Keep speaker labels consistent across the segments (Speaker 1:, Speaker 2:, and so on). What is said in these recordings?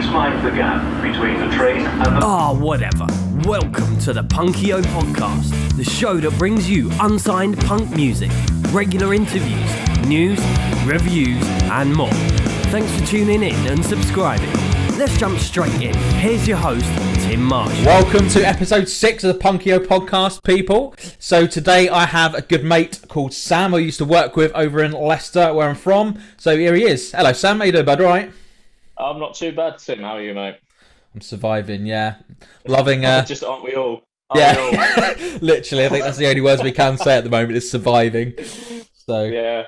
Speaker 1: Please mind the gap between the train and the...
Speaker 2: Whatever. Welcome to the Punkio podcast, the show that brings you unsigned punk music, regular interviews, news, reviews, and more. Thanks for tuning in and subscribing. Let's jump straight in. Here's your host, Tim Marshall.
Speaker 3: Welcome to episode 6 of the Punkio podcast, people. So today I have a good mate called Sam, I used to work with over in Leicester, where I'm from. So here he is. Hello, Sam. How you doing, bud? All right?
Speaker 4: I'm not too bad, Tim. How are you, mate?
Speaker 3: I'm surviving, yeah. Loving...
Speaker 4: Just aren't we all? We all?
Speaker 3: Literally, I think that's the only words we can say at the moment is surviving. So
Speaker 4: Yeah.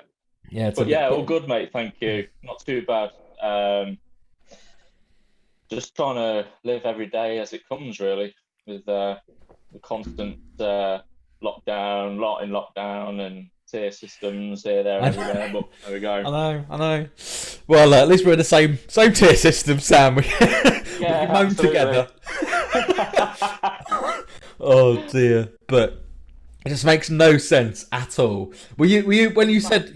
Speaker 3: Yeah,
Speaker 4: all good, mate. Thank you. Not too bad. Just trying to live every day as it comes, really, with the constant lockdown, lot in lockdown, and tier systems here, there, everywhere. But there we go.
Speaker 3: I know. Well, at least we're in the same tier system, Sam. We can moan together. Oh dear, but it just makes no sense at all. Were you when you said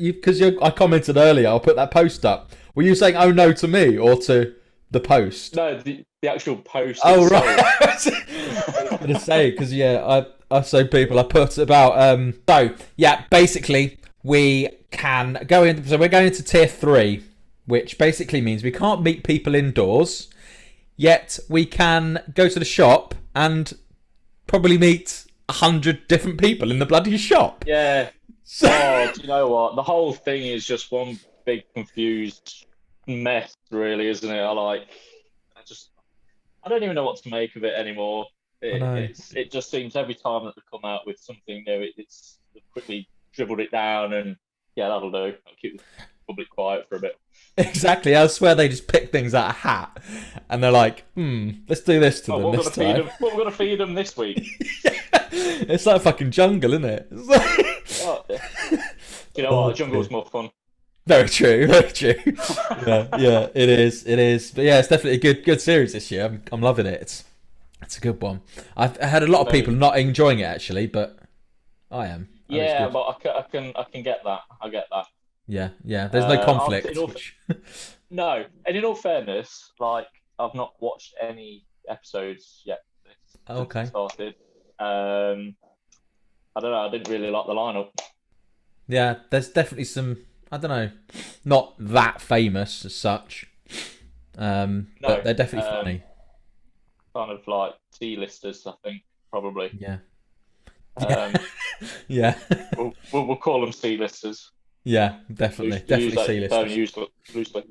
Speaker 3: I commented earlier? I'll put that post up. Were you saying "oh no" to me or to the post?
Speaker 4: No, the actual post.
Speaker 3: Oh right. I was gonna say because I so people I put about so yeah basically we can go in. So we're going into tier 3, which basically means we can't meet people indoors, yet we can go to the shop and probably meet 100 different people in the bloody shop.
Speaker 4: Yeah. Oh, do you know what? The whole thing is just one big confused mess, really, isn't it? I don't even know what to make of it anymore. It just seems every time that they come out with something new, it's quickly dribbled it down, and yeah, that'll do. I'll keep the public quiet for a bit.
Speaker 3: Exactly. I swear they just pick things out of a hat, and they're like, let's do this to them this time.
Speaker 4: What we're going to feed them this week?
Speaker 3: It's like a fucking jungle, isn't it?
Speaker 4: Do you know what? The jungle's more fun.
Speaker 3: Very true. yeah, it is. But yeah, it's definitely a good series this year. I'm loving it. It's a good one. I've had a lot of people not enjoying it actually, but I am.
Speaker 4: Yeah, but I can get that. I get that.
Speaker 3: Yeah. There's no conflict.
Speaker 4: No, and in all fairness, like I've not watched any episodes yet. Since it started. I don't know. I didn't really like the lineup.
Speaker 3: Yeah, there's definitely some. I don't know, not that famous as such, but they're definitely funny.
Speaker 4: Kind of like C-listers, I think, probably.
Speaker 3: Yeah.
Speaker 4: We'll call them C-listers.
Speaker 3: Yeah, definitely C-listers.
Speaker 4: Use loosely.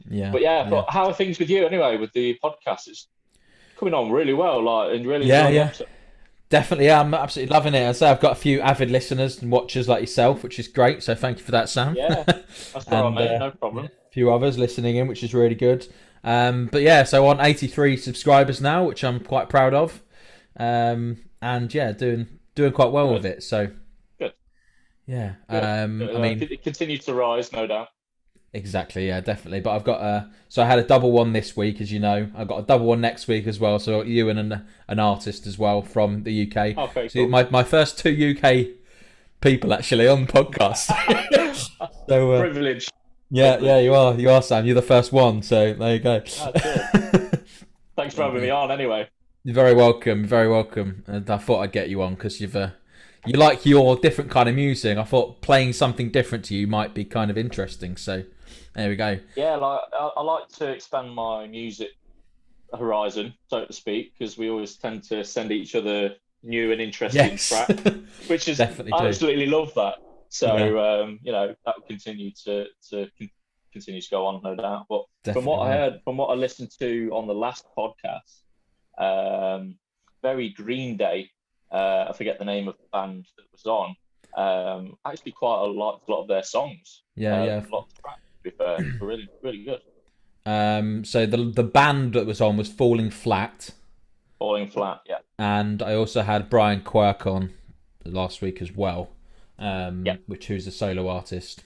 Speaker 3: Yeah.
Speaker 4: But but how are things with you anyway? With the podcast, it's coming on really well, and really.
Speaker 3: Yeah. Definitely, I'm absolutely loving it. I say I've got a few avid listeners and watchers like yourself, which is great. So thank you for that, Sam.
Speaker 4: Yeah, that's all right, mate. No problem.
Speaker 3: A few others listening in, which is really good. But yeah, so on 83 subscribers now, which I'm quite proud of. And yeah, doing quite well with it. So
Speaker 4: good.
Speaker 3: Yeah.
Speaker 4: Good.
Speaker 3: I mean,
Speaker 4: it continues to rise, no doubt.
Speaker 3: Exactly, yeah, definitely. But I've got so I had a double one this week, as you know. I've got a double one next week as well. So you and an artist as well from the UK.
Speaker 4: Okay,
Speaker 3: so
Speaker 4: cool.
Speaker 3: my first 2 UK people actually on the podcast. So
Speaker 4: privilege.
Speaker 3: Yeah, you are Sam. You're the first one. So there you go.
Speaker 4: Thanks for having me on. Anyway,
Speaker 3: you're very welcome. And I thought I'd get you on because you like your different kind of music. I thought playing something different to you might be kind of interesting. So. There we go.
Speaker 4: Yeah, I like to expand my music horizon, so to speak, because we always tend to send each other new and interesting tracks, which is definitely I absolutely love that. So that will continue to go on, no doubt. But from what I listened to on the last podcast, very Green Day. I forget the name of the band that was on. Actually, quite a lot of their songs.
Speaker 3: Yeah.
Speaker 4: A lot of tracks. Really, really good.
Speaker 3: So the band that was on was Falling Flat.
Speaker 4: Yeah.
Speaker 3: And I also had Brian Quirk on last week as well, who's a solo artist.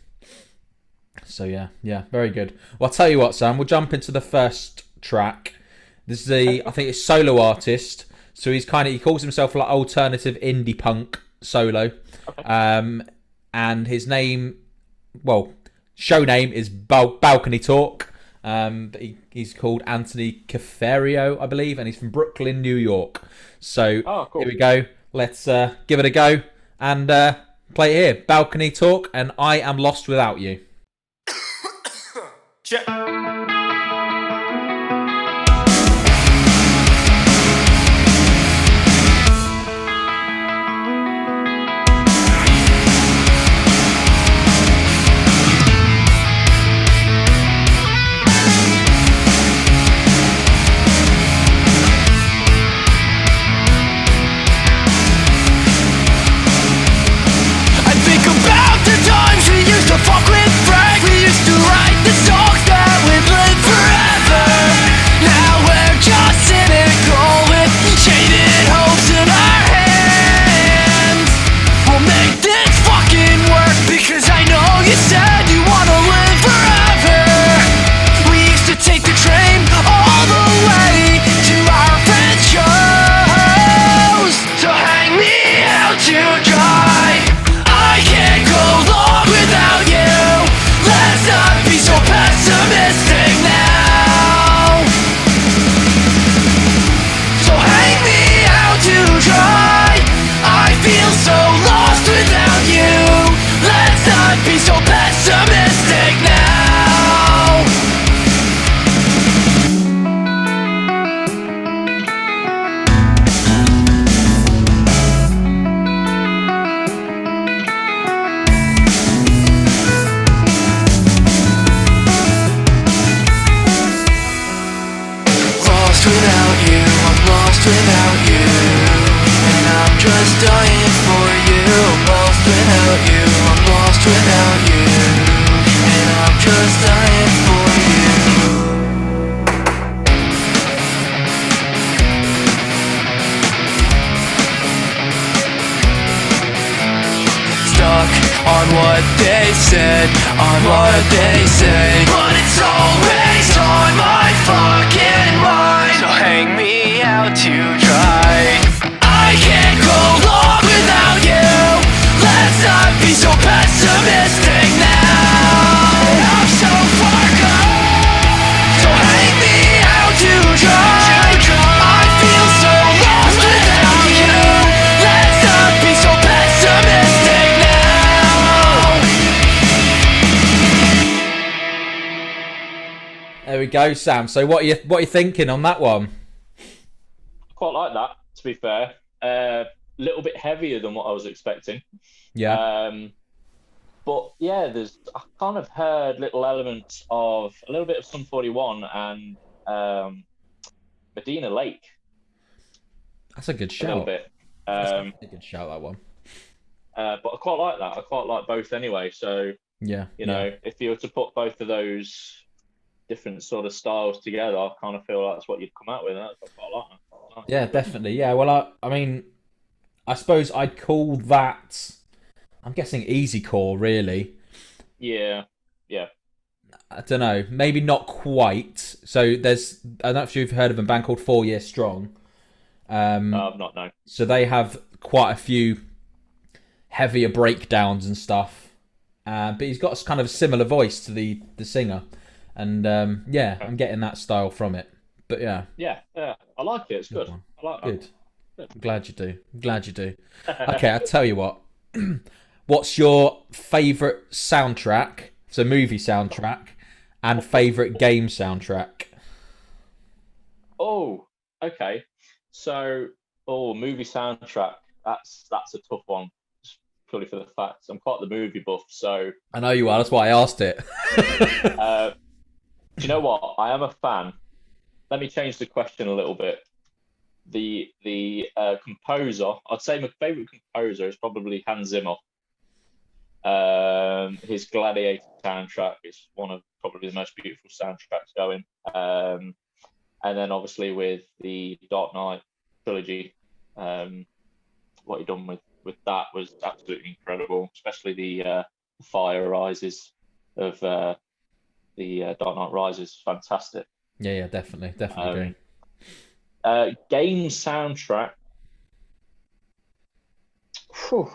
Speaker 3: So yeah, very good. Well, I'll tell you what, Sam, we'll jump into the first track. This is I think it's solo artist. So he calls himself like alternative indie punk solo. Okay. And his name, show name is Balcony Talk. But he's called Anthony Cafario, I believe, and he's from Brooklyn, New York. So
Speaker 4: cool.
Speaker 3: Here we go. Let's give it a go and play it here. Balcony Talk, and I Am Lost Without You.
Speaker 5: Check.
Speaker 6: Fuck with Frank, we used to write the songs that would live forever. Now we're just cynical with shaded hopes in our hands. We'll make this fucking work because I know you said you wanna live forever. We used to take the train all the way to our friends' shows. So hang me out to dry. I can't go long without you. Let's not be so pessimistic now. So hang me out to dry. I feel so lost without you. Let's not be so pessimistic now. Without you, I'm lost without you, and I'm just dying for you. I'm lost without you, I'm lost without you, and I'm just dying for you. Stuck on what they said, on what they say, but it's always on my fucking mind. So hang me out to dry. I can't go long without you. Let's not be so pessimistic now. I'm so far gone. So hang me out to dry. I feel so lost without you. Let's not be so pessimistic now.
Speaker 3: There we go, Sam. So what are you thinking on that one?
Speaker 4: Quite like that, to be fair. A little bit heavier than what I was expecting.
Speaker 3: Yeah.
Speaker 4: But yeah, I kind of heard little elements of a little bit of Sum 41 and Medina Lake.
Speaker 3: That's a good
Speaker 4: A
Speaker 3: shout.
Speaker 4: little bit.
Speaker 3: That's a good shout, that one.
Speaker 4: But I quite like that. I quite like both anyway. So,
Speaker 3: Yeah.
Speaker 4: you know, if you were to put both of those different sort of styles together, I kind of feel that's what you'd come out with. And that's what I quite like.
Speaker 3: Yeah, definitely. Yeah, well, I mean, I suppose I'd call that, I'm guessing easy core, really.
Speaker 4: Yeah.
Speaker 3: I don't know, maybe not quite. So I don't know if you've heard of a band called 4 Year Strong.
Speaker 4: I've not known.
Speaker 3: So they have quite a few heavier breakdowns and stuff. But he's got a kind of a similar voice to the singer. And yeah, I'm getting that style from it. But yeah.
Speaker 4: Yeah. I like it. It's good. I like that.
Speaker 3: Good. I'm glad you do. Okay, I'll tell you what. What's your favourite soundtrack? So movie soundtrack and favourite game soundtrack?
Speaker 4: Oh, okay. So, movie soundtrack. That's a tough one. Just purely for the fact I'm quite the movie buff. So
Speaker 3: I know you are. That's why I asked it.
Speaker 4: do you know what? I am a fan. Let me change the question a little bit. The composer, I'd say my favourite composer is probably Hans Zimmer. His Gladiator soundtrack is one of probably the most beautiful soundtracks going. And then obviously with the Dark Knight trilogy, what he done with that was absolutely incredible, especially the Fire Rises of the Dark Knight Rises. Fantastic.
Speaker 3: Yeah, definitely agree.
Speaker 4: Game soundtrack. Whew.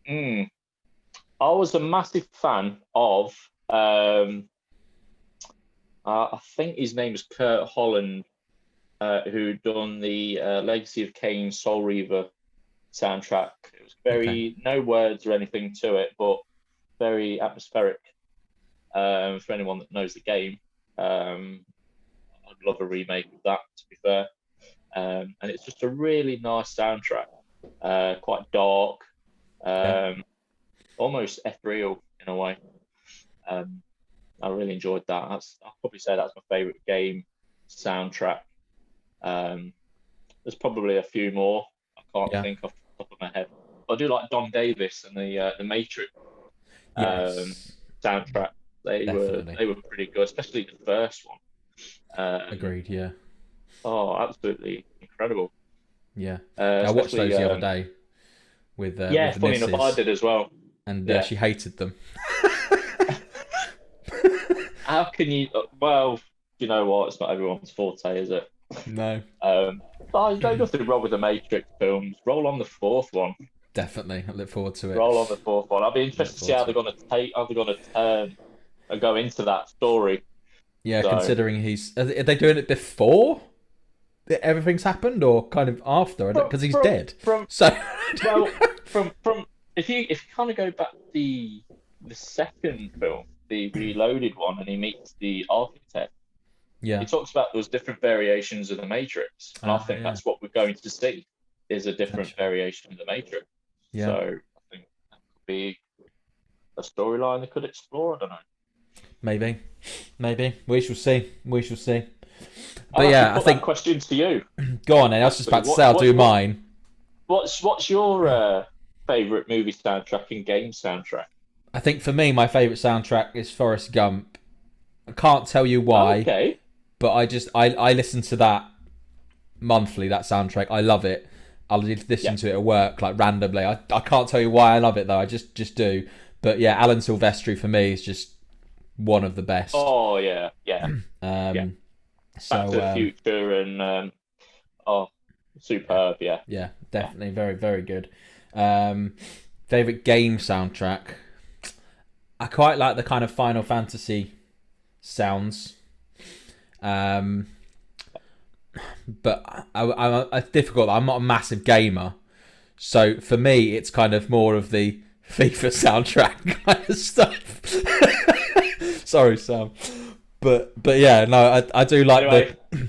Speaker 4: I was a massive fan of I think his name is Kurt Holland, who done the Legacy of Kain Soul Reaver soundtrack. It was very no words or anything to it, but very atmospheric. For anyone that knows the game, I'd love a remake of that. To be fair, and it's just a really nice soundtrack. Quite dark, almost ethereal in a way. I really enjoyed that. I'll probably say that's my favourite game soundtrack. There's probably a few more. I can't think off the top of my head. But I do like Don Davis and the Matrix soundtrack. They were pretty good, especially the first one.
Speaker 3: Agreed. Yeah.
Speaker 4: Oh, absolutely incredible.
Speaker 3: Yeah. I watched those the other day with with
Speaker 4: funny enough, I did as well.
Speaker 3: And she hated them.
Speaker 4: How can you? Well, you know what? It's not everyone's forte, is it?
Speaker 3: No.
Speaker 4: There's nothing wrong with the Matrix films. Roll on the fourth one.
Speaker 3: Definitely, I look forward to it.
Speaker 4: Roll on the fourth one. I'll be interested to see how they're going to turn and go into that story.
Speaker 3: Yeah, considering are they doing it before everything's happened, or kind of after? Because he's dead. From if you kind of go back to the second film, the Reloaded one, and he meets the architect. Yeah,
Speaker 4: he talks about those different variations of the Matrix, and I think that's what we're going to see is a different variation of the Matrix. Yeah. So I think that could be a storyline they could explore. I don't know. Maybe.
Speaker 3: We shall see.
Speaker 4: But I think that question to you.
Speaker 3: Go on, then. I was just about to say I'll do mine.
Speaker 4: What's your favourite movie soundtrack and game soundtrack?
Speaker 3: I think for me, my favourite soundtrack is Forrest Gump. I can't tell you why, but I listen to that monthly. That soundtrack, I love it. I'll listen to it at work, like randomly. I can't tell you why I love it though. I just do. But yeah, Alan Silvestri for me is just one of the best.
Speaker 4: Oh yeah.
Speaker 3: So,
Speaker 4: Back to the Future and superb.
Speaker 3: Yeah, definitely very, very good. Favorite game soundtrack. I quite like the kind of Final Fantasy sounds, but it's difficult. I'm not a massive gamer, so for me, it's kind of more of the FIFA soundtrack kind of stuff. Sorry, Sam, but yeah, no, I do like the.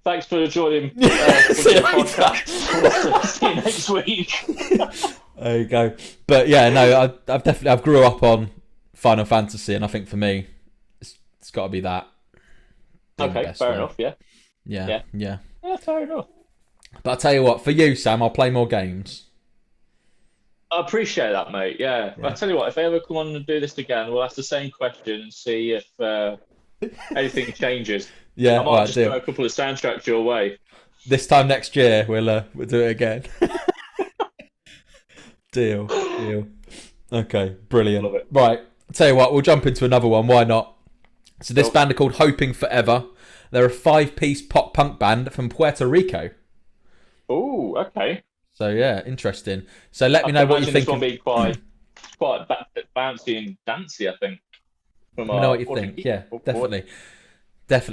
Speaker 4: Thanks for joining. See you next week.
Speaker 3: There you go. But yeah, no, I've grew up on Final Fantasy, and I think for me, it's got to be that.
Speaker 4: Okay, fair enough. Yeah, fair enough.
Speaker 3: But I'll tell you what, for you, Sam, I'll play more games.
Speaker 4: I appreciate that, mate. Yeah. I'll tell you what, if I ever come on and do this again, we'll ask the same question and see if anything changes.
Speaker 3: Yeah,
Speaker 4: I might just throw a couple of soundtracks your way.
Speaker 3: This time next year, we'll do it again. Deal. Okay, brilliant.
Speaker 4: Love it.
Speaker 3: Right, I'll tell you what, we'll jump into another one. Why not? So this band are called Hoping Forever. They're a 5-piece pop punk band from Puerto Rico.
Speaker 4: Oh, okay.
Speaker 3: So yeah, interesting. So let me know what you think.
Speaker 4: This one be quite bouncy and dancey, I think.
Speaker 3: Let me know what you think. Yeah, definitely.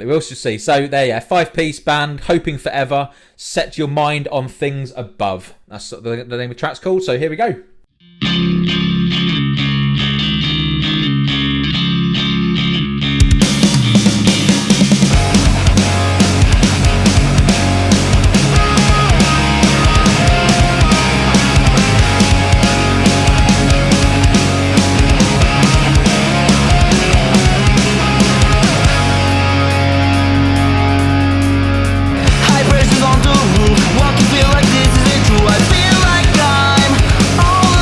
Speaker 3: We'll see. So there, 5-piece band, Hoping Forever. Set your mind on things above. That's what the name of the track's called. So here we go.
Speaker 6: High pressures on the roof. Walk, you feel like this isn't true. I feel like I'm all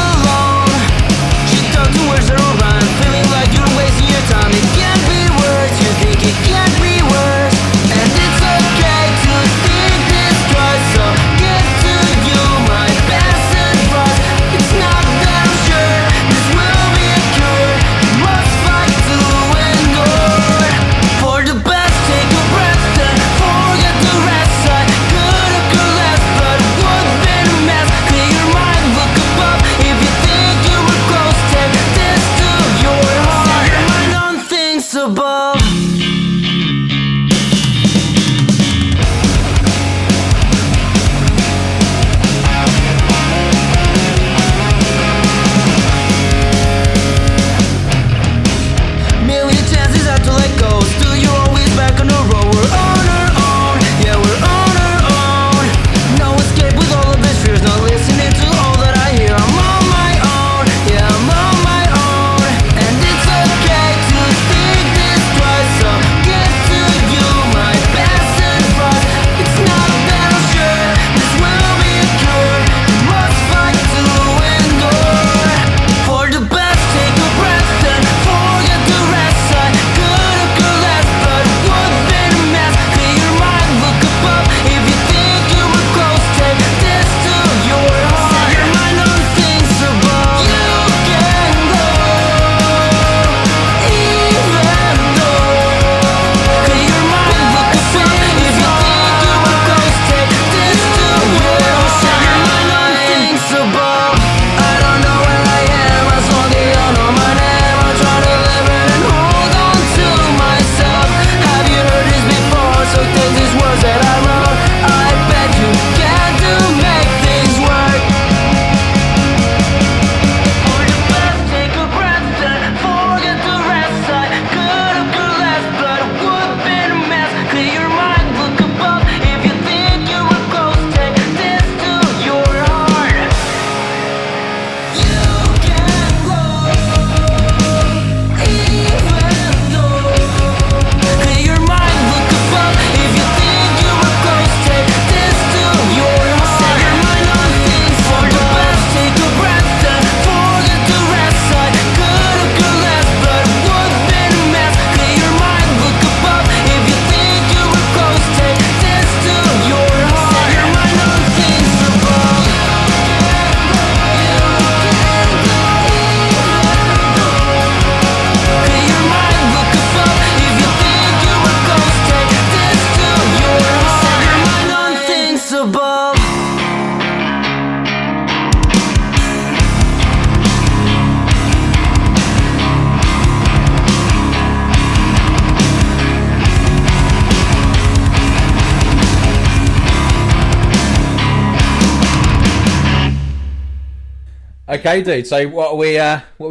Speaker 3: Okay, dude. So what are we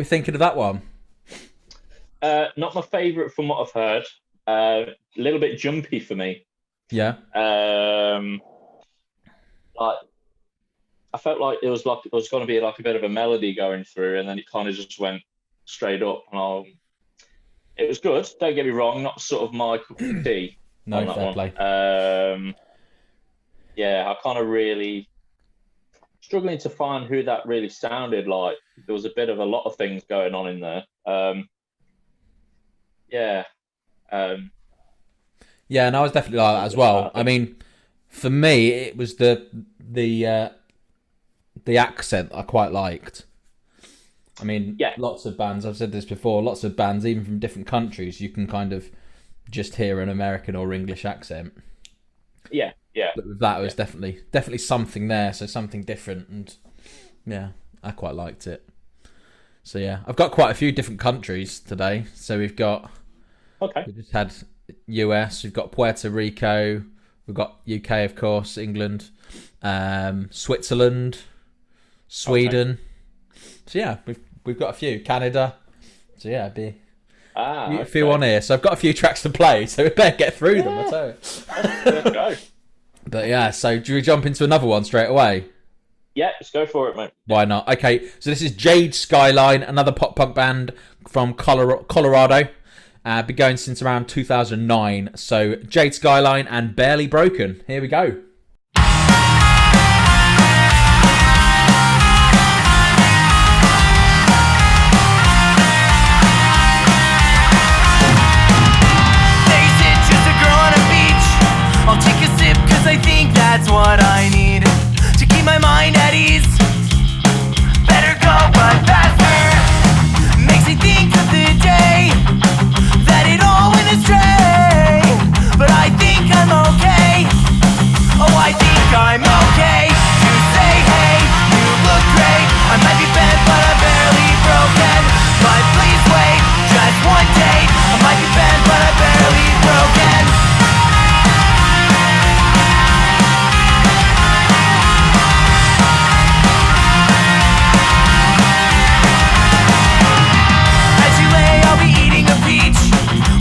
Speaker 3: thinking of that one?
Speaker 4: Not my favourite from what I've heard. A little bit jumpy for me.
Speaker 3: Yeah.
Speaker 4: Like I felt like it was going to be like a bit of a melody going through, and then it kind of just went straight up. And it was good. Don't get me wrong, not sort of my cup of tea.
Speaker 3: No,
Speaker 4: on that
Speaker 3: fair
Speaker 4: one.
Speaker 3: play.
Speaker 4: Yeah, I kind of really struggling to find who that really sounded like. There was a lot of things going on in there. Yeah.
Speaker 3: Yeah, and I was definitely like that as well. I mean, for me, it was the accent I quite liked. I mean,
Speaker 4: yeah.
Speaker 3: Lots of bands, I've said this before, lots of bands, even from different countries, you can kind of just hear an American or English accent.
Speaker 4: Yeah.
Speaker 3: But with that, it was definitely something there, so something different, and yeah, I quite liked it. So yeah, I've got quite a few different countries today. So we just had US, we've got Puerto Rico, we've got UK, of course, England, Switzerland, Sweden. Okay. So yeah, we've got a few. Canada. So yeah, a few on here. So I've got a few tracks to play, so we better get through them, I tell you.
Speaker 4: Let's go.
Speaker 3: But yeah, so do we jump into another one straight away?
Speaker 4: Yeah, let's go for it, mate.
Speaker 3: Why not? Okay, so this is Jade Skyline, another pop punk band from Colorado. Been going since around 2009. So Jade Skyline and Barely Broken. Here we go.
Speaker 6: I'll take a sip cause I think that's what I need to keep my mind at ease. Better go but faster. Makes me think of the day that it all went astray. But I think I'm okay. Oh, I think I'm okay to say hey, you look great. I might be bent but I'm barely broken. But please wait, just one day. I might be bent but I'm barely broken.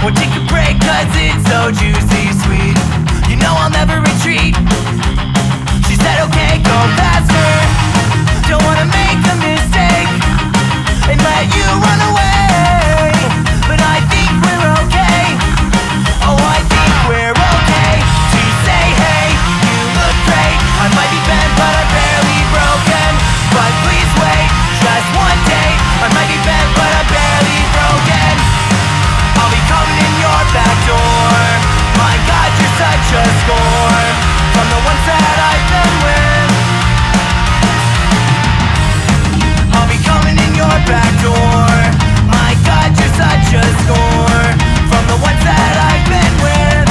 Speaker 6: Or take a break cause it's so juicy sweet. You know I'll never retreat. She said okay, go faster. Don't wanna make a mistake and let you run away. But I think we're okay. Oh, I think we're okay to say hey, you look great. I might be bent but I'm barely broken. But please wait, just one day. I might be bent but I'm barely broken. I'll be coming in your back door. My God, you're such a score from the ones that I've been with. I'll be coming in your back door. My God, you're such a score from the ones that I've been with.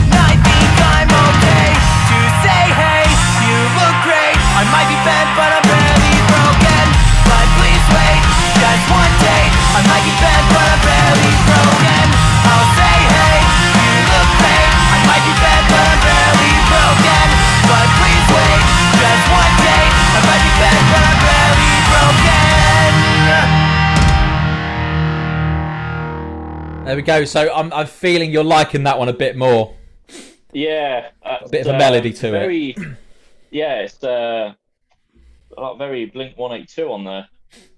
Speaker 6: And I think I'm okay to say hey, you look great. I might be bent but I'm barely broken. But please wait, just one day. I might be bent but I'm barely broken. I'll say hey, you look great. I might be bent but I'm barely broken. But please wait, just one day. I might be bent but I'm barely broken.
Speaker 3: There we go. So I'm feeling you're liking that one a bit more.
Speaker 4: Yeah.
Speaker 3: A bit of a melody to it.
Speaker 4: Yeah, it's very Blink 182 on there.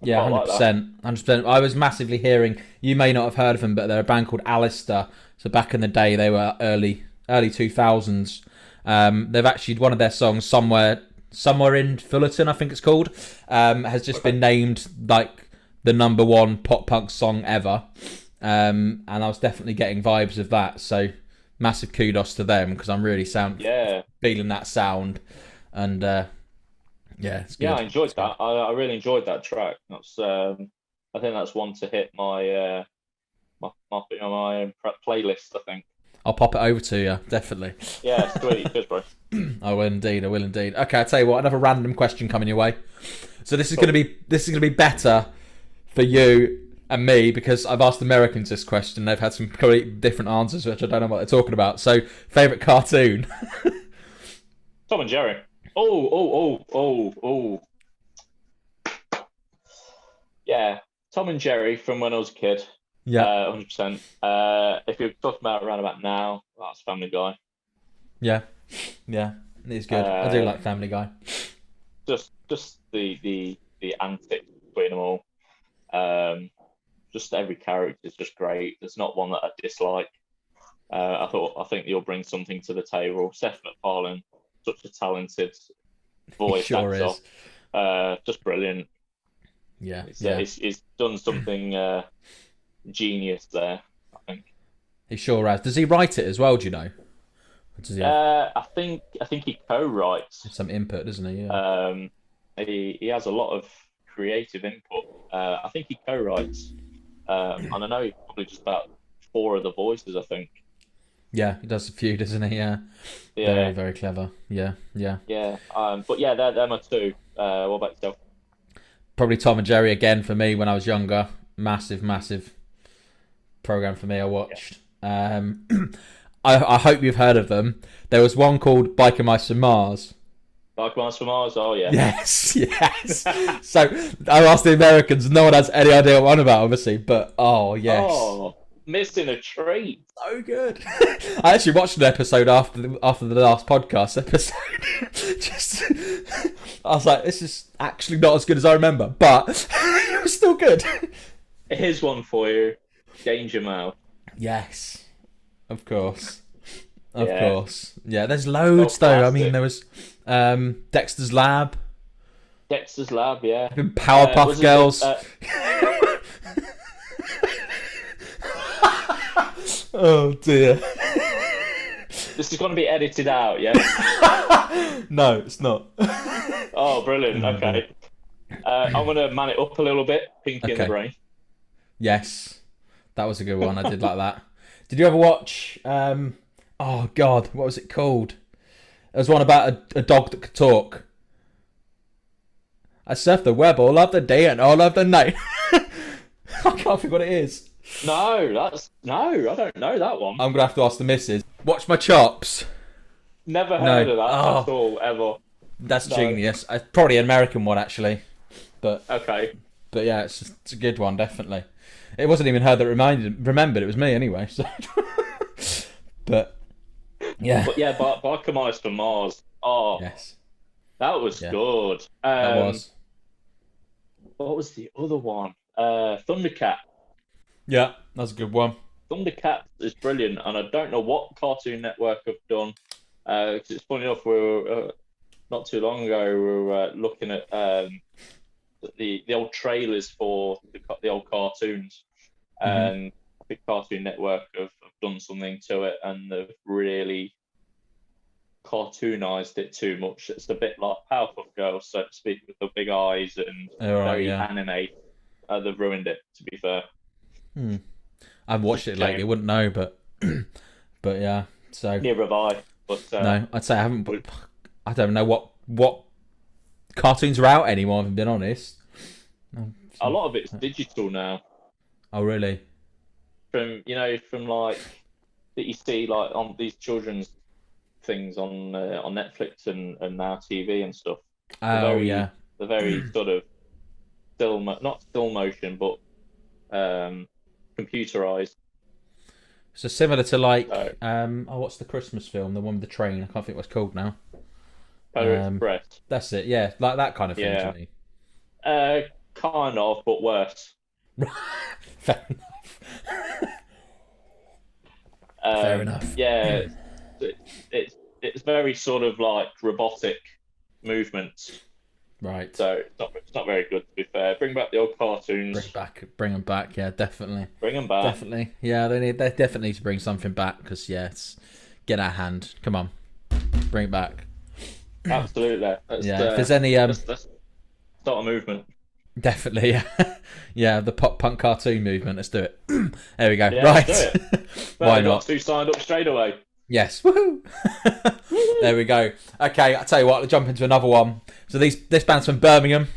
Speaker 3: Yeah, 100%. 100%. I was massively hearing, you may not have heard of them, but they're a band called Alistair. So back in the day, they were early 2000s. They've actually, one of their songs, Somewhere in Fullerton, I think it's called, has just been named like the #1 pop punk song ever. And I was definitely getting vibes of that. So massive kudos to them because I'm really feeling that sound. And yeah, it's good.
Speaker 4: Yeah, I enjoyed that. I really enjoyed that track. That's I think that's one to hit my my playlist. I think
Speaker 3: I'll pop it over to you, definitely.
Speaker 4: Yeah, sweet. Cheers, bro.
Speaker 3: I will indeed. Okay, I'll tell you what. Another random question coming your way. So this is going to be better for you and me because I've asked Americans this question. They've had some completely different answers, which I don't know what they're talking about. So, favorite cartoon?
Speaker 4: Tom and Jerry. Oh. Yeah, Tom and Jerry from when I was a kid.
Speaker 3: Yeah,
Speaker 4: 100%. If you're talking about around about now, that's Family Guy.
Speaker 3: yeah. It's good. I do like Family Guy.
Speaker 4: Just the antics between them all. Just every character is just great. There's not one that I dislike. I think you'll bring something to the table. Seth MacFarlane, such a talented voice
Speaker 3: Sure
Speaker 4: actor. Just brilliant.
Speaker 3: Yeah,
Speaker 4: He's done something genius there, I think.
Speaker 3: He sure has. Does he write it as well? Do you know? Or does he have
Speaker 4: I think he co-writes.
Speaker 3: some input, doesn't he? Yeah.
Speaker 4: He has a lot of creative input. I think he co-writes, and I know he probably just about 4 of the voices. I think.
Speaker 3: Yeah, he does a few, doesn't he? Yeah.
Speaker 4: Yeah.
Speaker 3: Very, very clever. Yeah.
Speaker 4: Yeah. But yeah, they're my 2. What about yourself?
Speaker 3: Probably Tom and Jerry again for me when I was younger. Massive program for me. I watched. I hope you've heard of them. There was one called Biker Mice from Mars.
Speaker 4: Biker Mice from Mars. Oh yeah.
Speaker 3: Yes. So I asked the Americans. No one has any idea what I'm on about, obviously. But yes.
Speaker 4: Oh, missing a treat.
Speaker 3: So good. I actually watched an episode after the last podcast episode. I was like, this is actually not as good as I remember, but it was still good.
Speaker 4: Here's one for you. Danger Mouse.
Speaker 3: Yes, of course. Yeah, there's
Speaker 4: Oh,
Speaker 3: loads though. I
Speaker 4: classic.
Speaker 3: mean, there was Dexter's Lab,
Speaker 4: Dexter's Lab, yeah.
Speaker 3: Powerpuff
Speaker 4: was it,
Speaker 3: Girls. Oh dear.
Speaker 4: This is going to be edited out, yeah?
Speaker 3: No, it's not.
Speaker 4: Oh, brilliant. Okay. I'm going to man it up a little bit. Pinky in the
Speaker 3: Okay.
Speaker 4: Brain.
Speaker 3: Yes, that was a good one. I did like that. Did you ever watch? Oh God, what was it called? There was one about a dog that could talk. I surf the web all of the day and all of the night. I can't think what it is.
Speaker 4: No, I don't know that one.
Speaker 3: I'm gonna have to ask the missus. Watch my chops.
Speaker 4: Never heard of that
Speaker 3: Oh.
Speaker 4: at all, ever.
Speaker 3: That's
Speaker 4: No.
Speaker 3: genius. Probably an American one actually, but
Speaker 4: Okay.
Speaker 3: yeah, it's a good one definitely. It wasn't even her that remembered. It was me anyway. So, but yeah,
Speaker 4: But yeah, Biker Mice from Mars. Oh,
Speaker 3: yes,
Speaker 4: that was
Speaker 3: Yeah.
Speaker 4: good.
Speaker 3: that was.
Speaker 4: What was the other one? Thundercat.
Speaker 3: Yeah, that's a good one.
Speaker 4: Thundercat is brilliant, and I don't know what Cartoon Network have done. 'Cause it's funny enough, we were not too long ago we were looking at the old trailers for the old cartoons, and I think Cartoon Network have done something to it, and they've really cartoonized it too much. It's a bit like Powerpuff Girls, so to speak, with the big eyes and very
Speaker 3: yeah.
Speaker 4: anime. They've ruined it, to be fair.
Speaker 3: I've watched it lately. Wouldn't know, but yeah. So
Speaker 4: Neither have I. But
Speaker 3: no, I'd say I haven't. But I don't know what cartoons are out anymore. If I've been honest.
Speaker 4: a lot of it's digital now.
Speaker 3: Oh really?
Speaker 4: From like that you see like on these children's things on Netflix and now TV and stuff.
Speaker 3: Oh yeah.
Speaker 4: The very sort of not still motion, but computerized.
Speaker 3: So similar to like what's the Christmas film? The one with the train. I can't think what it's called now.
Speaker 4: Polar Express.
Speaker 3: That's it. Yeah, like that kind of thing.
Speaker 4: Yeah.
Speaker 3: To me.
Speaker 4: Kind of, but worse.
Speaker 3: Fair enough. Fair enough.
Speaker 4: Yeah, it's very sort of like robotic movements.
Speaker 3: Right.
Speaker 4: So it's not very good, to be fair. Bring back the old cartoons.
Speaker 3: Bring them back. Yeah, definitely.
Speaker 4: Bring them back.
Speaker 3: Definitely. Yeah, they definitely need to bring something back because it's get out of hand. Come on, bring it back.
Speaker 4: Absolutely.
Speaker 3: If there's any
Speaker 4: let's start a movement.
Speaker 3: definitely, yeah, the pop punk cartoon movement. Let's do it. There we go.
Speaker 4: Yeah,
Speaker 3: right.
Speaker 4: let's do it.
Speaker 3: Why
Speaker 4: Got
Speaker 3: not?
Speaker 4: 2 signed up straight away.
Speaker 3: Yes. Woohoo! There we go. Okay, I'll tell you what. I'll jump into another one. So this band's from Birmingham.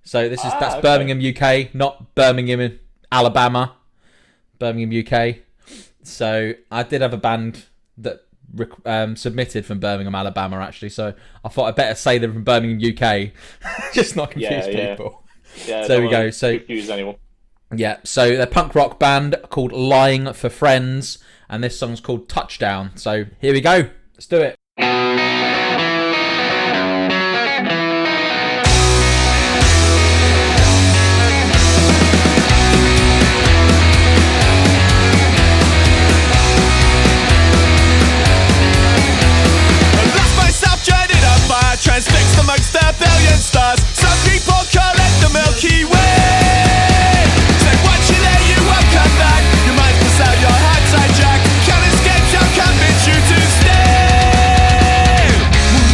Speaker 3: So that's
Speaker 4: okay.
Speaker 3: Birmingham, UK, not Birmingham, Alabama. Birmingham, UK. So I did have a band that submitted from Birmingham, Alabama, actually. So I thought I'd better say them from Birmingham, UK, just not confuse people.
Speaker 4: Yeah,
Speaker 3: so there we go. So
Speaker 4: confuse anyone.
Speaker 3: Yeah, so they're a punk rock band called Lying for Friends, and this song's called Touchdown. So here we go. Let's do it.
Speaker 6: Transfixed amongst a billion stars. Some people call it the Milky Way. Say once you're there you won't come back. Your mind's pissed out, your heart's hijacked. Can't escape, shall convince you to stay.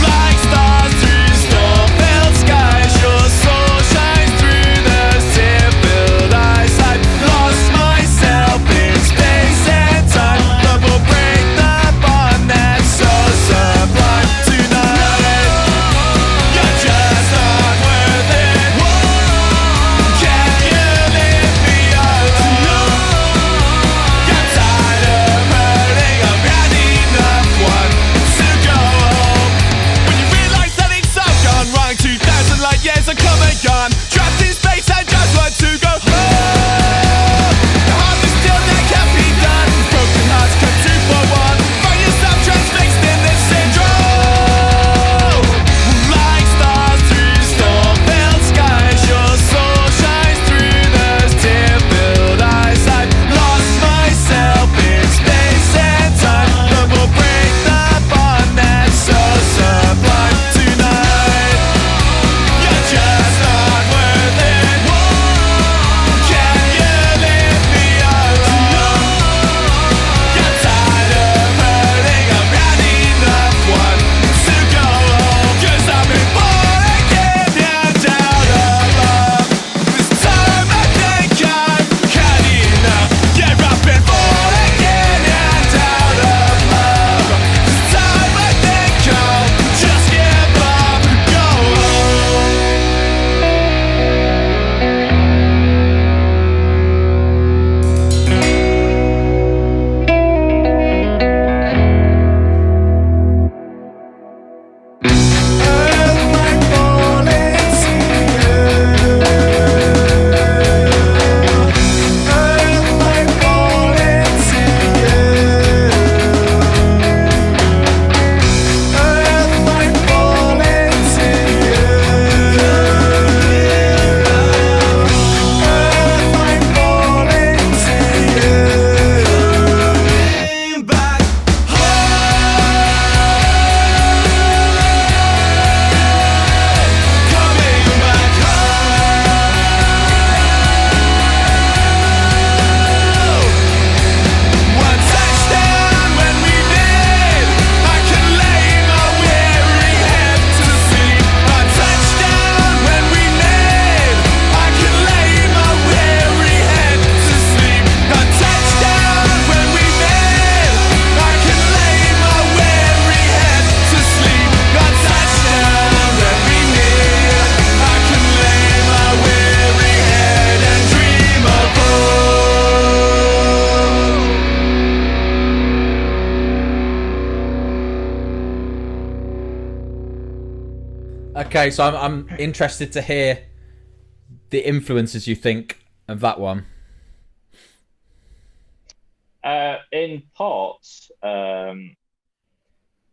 Speaker 6: Like stars through storm-filled skies, your soul shines through the tear-filled eyes. I've lost myself in space and time. Love will break the bond that's so sublime tonight. Just not worth it. Can you leave me alone? I'm tired of hurting. I've had enough. Want to go home. When you realize that it's all gone wrong, 2,000 light years are come and gone. Trapped in space, I just want to go home. The harvest still that can't be done. Broken hearts cut 2 for 1. Find yourself transfixed in this syndrome. Like stars through storm-filled skies, your soul shines through those tear-filled eyes. I've lost myself in space and time. Love will break the bond that's so sublime tonight. You're just not worth it. Can you leave me alone? I'm tired of hurting. I've had enough. Want to go home. 'Cause I've been falling and out of love. This time I think I've had enough. Yeah, I've been falling and out of love. This time I think I'll just give up and go home. Earth might fall into you. Earth might fall into you. Earth might fall into you. Earth might fall into you. Back coming back home. One touchdown when we made, I can lay my weary head to sleep. A touchdown when we made, I can lay my weary head to sleep. A touchdown when we made, I can lay my weary head to sleep. A touchdown when we made, I can lay my weary head and dream of home.
Speaker 3: Okay, so I'm interested to hear the influences you think of that one.
Speaker 4: In parts, there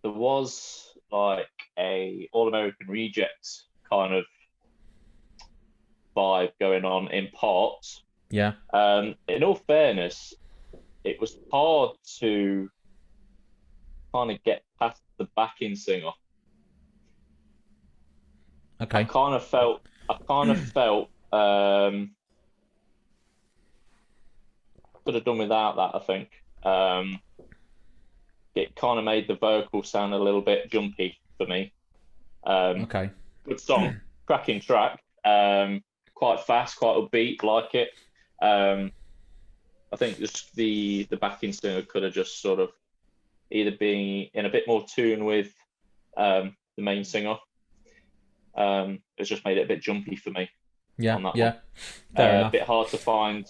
Speaker 4: was like a All-American Rejects kind of vibe going on in parts.
Speaker 3: Yeah.
Speaker 4: In all fairness, it was hard to kind of get past the backing singer.
Speaker 3: Okay.
Speaker 4: I kind of felt could have done without that, I think. It kind of made the vocal sound a little bit jumpy for me.
Speaker 3: Okay.
Speaker 4: Good song, cracking track, quite fast, quite upbeat, like it. I think just the backing singer could have just sort of either been in a bit more tune with the main singer. It's just made it a bit jumpy for me.
Speaker 3: Yeah,
Speaker 4: on that
Speaker 3: yeah.
Speaker 4: one.
Speaker 3: Fair
Speaker 4: A
Speaker 3: enough.
Speaker 4: bit hard to find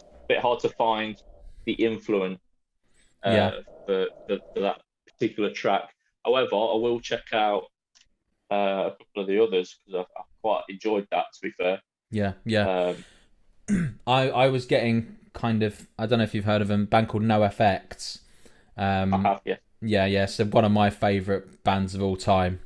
Speaker 4: the influence
Speaker 3: Yeah.
Speaker 4: for that particular track. However, I will check out a couple of the others because I've quite enjoyed that. To be fair,
Speaker 3: yeah. I was getting kind of, I don't know if you've heard of them, a band called No Effects.
Speaker 4: I have, yeah.
Speaker 3: Yeah. So one of my favourite bands of all time.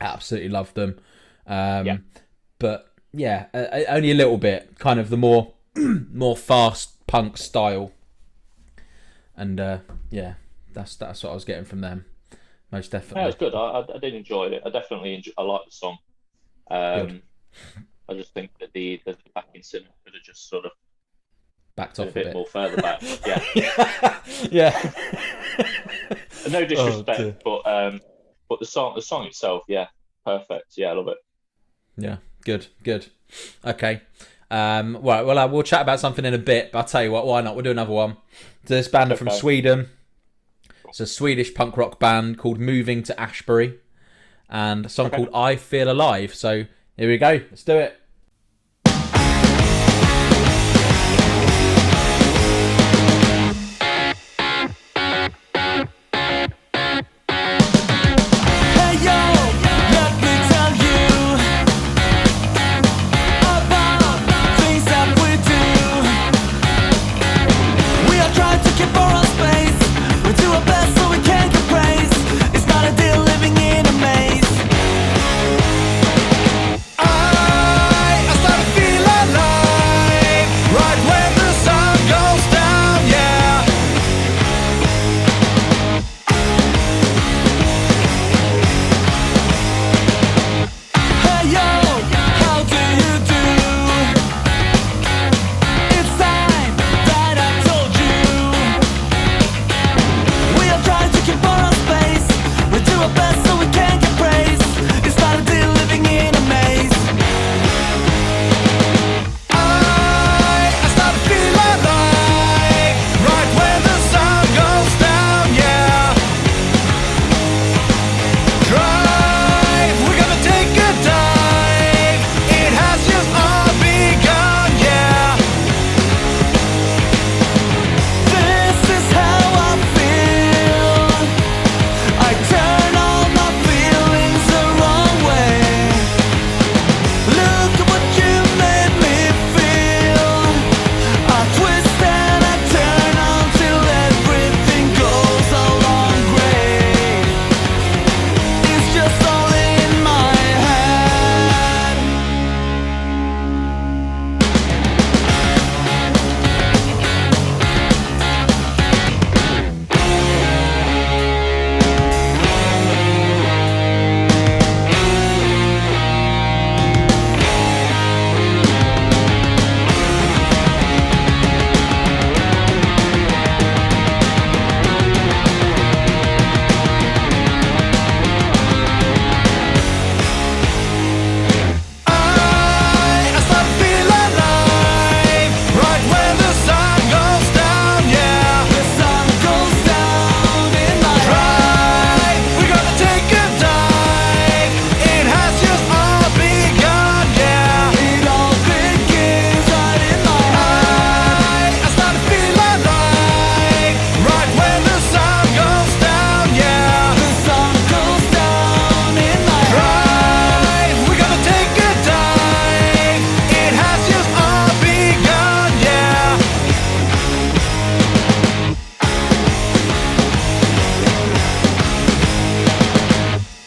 Speaker 3: Absolutely love them. But yeah, only a little bit. Kind of the more fast punk style. And yeah, that's what I was getting from them. Most definitely.
Speaker 4: Yeah, it's good. I did enjoy it. I like the song. I just think that the backing singer could have just sort of
Speaker 3: backed
Speaker 4: been
Speaker 3: off
Speaker 4: a bit more further back. Yeah.
Speaker 3: Yeah.
Speaker 4: No disrespect, but the song itself, yeah, perfect. Yeah, I love it.
Speaker 3: Yeah, good. Okay. Well, we'll chat about something in a bit, but I'll tell you what, why not? We'll do another one. So this band from Sweden. It's a Swedish punk rock band called Moving to Ashbury, and a song called I Feel Alive. So here we go. Let's do it.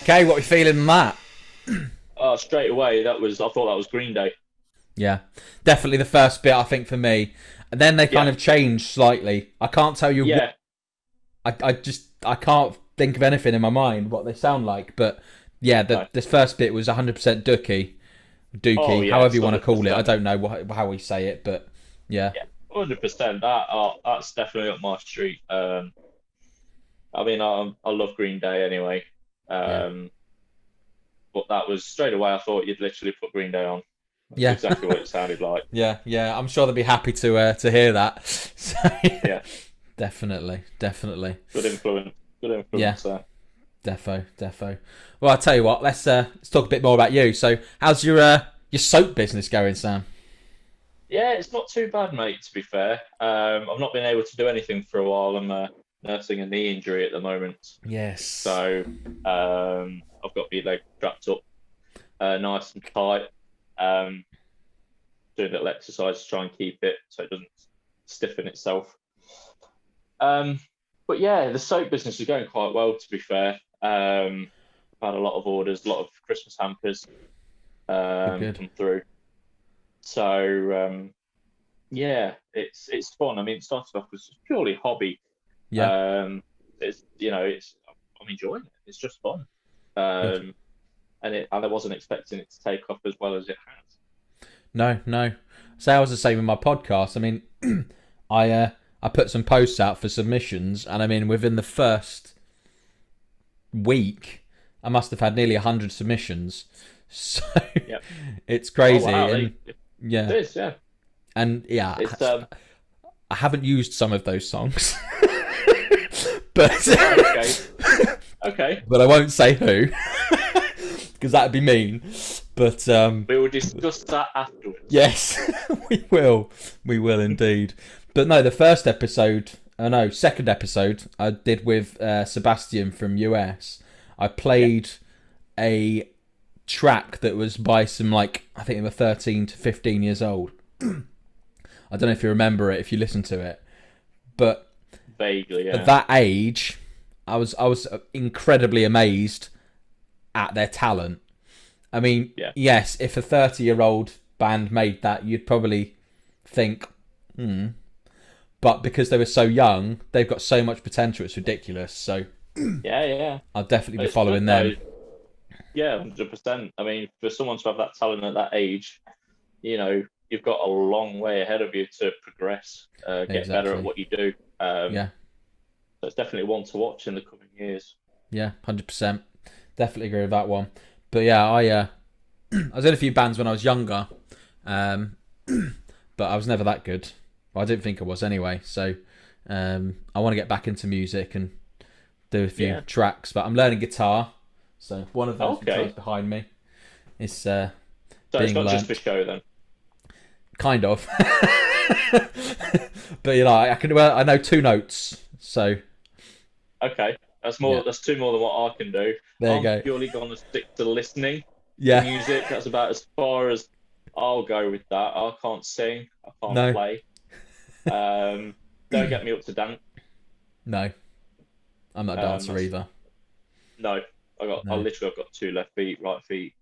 Speaker 3: Okay, what are we feeling on that?
Speaker 4: Straight away, I thought that was Green Day.
Speaker 3: Yeah, definitely the first bit, I think, for me. And then they kind of changed slightly. I can't tell you what. I can't think of anything in my mind what they sound like. But yeah, this first bit was 100% Dookie, however you want to call it. I don't know how we say it, but yeah.
Speaker 4: 100%. That's definitely up my street. I mean, I love Green Day anyway. But that was straight away. I thought you'd literally put Green Day on. That's exactly what it sounded like.
Speaker 3: Yeah. I'm sure they'll be happy to hear that. So,
Speaker 4: yeah,
Speaker 3: definitely.
Speaker 4: Good influence.
Speaker 3: Yeah, defo. Well, I'll tell you what. Let's talk a bit more about you. So, how's your soap business going, Sam?
Speaker 4: Yeah, it's not too bad, mate. To be fair, I've not been able to do anything for a while. I'm nursing a knee injury at the moment.
Speaker 3: Yes.
Speaker 4: So I've got my leg strapped up nice and tight. Doing a little exercise to try and keep it so it doesn't stiffen itself. But yeah, the soap business is going quite well, to be fair. I've had a lot of orders, a lot of Christmas hampers
Speaker 3: Good.
Speaker 4: come through. So yeah, it's fun. I mean, it started off as just purely hobby.
Speaker 3: Yeah.
Speaker 4: It's I'm enjoying it. It's just fun. And I wasn't expecting it to take off as well as it has.
Speaker 3: No. So I was the same with my podcast. I mean, I put some posts out for submissions, and I mean, within the first week, I must have had nearly 100 submissions. So
Speaker 4: Yep.
Speaker 3: it's crazy.
Speaker 4: Oh, wow.
Speaker 3: And, yeah.
Speaker 4: It is, yeah.
Speaker 3: And yeah,
Speaker 4: It's
Speaker 3: I haven't used some of those songs, but
Speaker 4: okay.
Speaker 3: but I won't say who because that'd be mean. But
Speaker 4: We will discuss that afterwards.
Speaker 3: yes, we will indeed. But no, the second episode I did with Sebastian from US. I played a track that was by some, like, I think they were 13 to 15 years old. I don't know if you remember it, if you listen to it, but
Speaker 4: Vaguely, yeah.
Speaker 3: at that age, I was incredibly amazed at their talent. I mean, yes, if a 30-year-old band made that, you'd probably think, but because they were so young, they've got so much potential, it's ridiculous. So
Speaker 4: yeah.
Speaker 3: I'll definitely be following them.
Speaker 4: Yeah, 100%. I mean, for someone to have that talent at that age, you've got a long way ahead of you to progress, get better at what you do. So it's definitely one to watch in the coming years. Yeah,
Speaker 3: 100%. Definitely agree with that one. But yeah, I was in a few bands when I was younger, but I was never that good. Well, I didn't think I was anyway. So I want to get back into music and do a few tracks. But I'm learning guitar, so one of those guitars behind me is
Speaker 4: so it's not just for show then.
Speaker 3: Kind of. But I know 2 notes, so
Speaker 4: okay. That's more. Yeah. That's 2 more than what I can do.
Speaker 3: There you go.
Speaker 4: I'm purely going to stick to listening
Speaker 3: to
Speaker 4: music. That's about as far as I'll go with that. I can't sing. I can't play. Don't get me up to dance.
Speaker 3: No, I'm not a dancer either.
Speaker 4: No, I literally have got 2 left feet, right feet.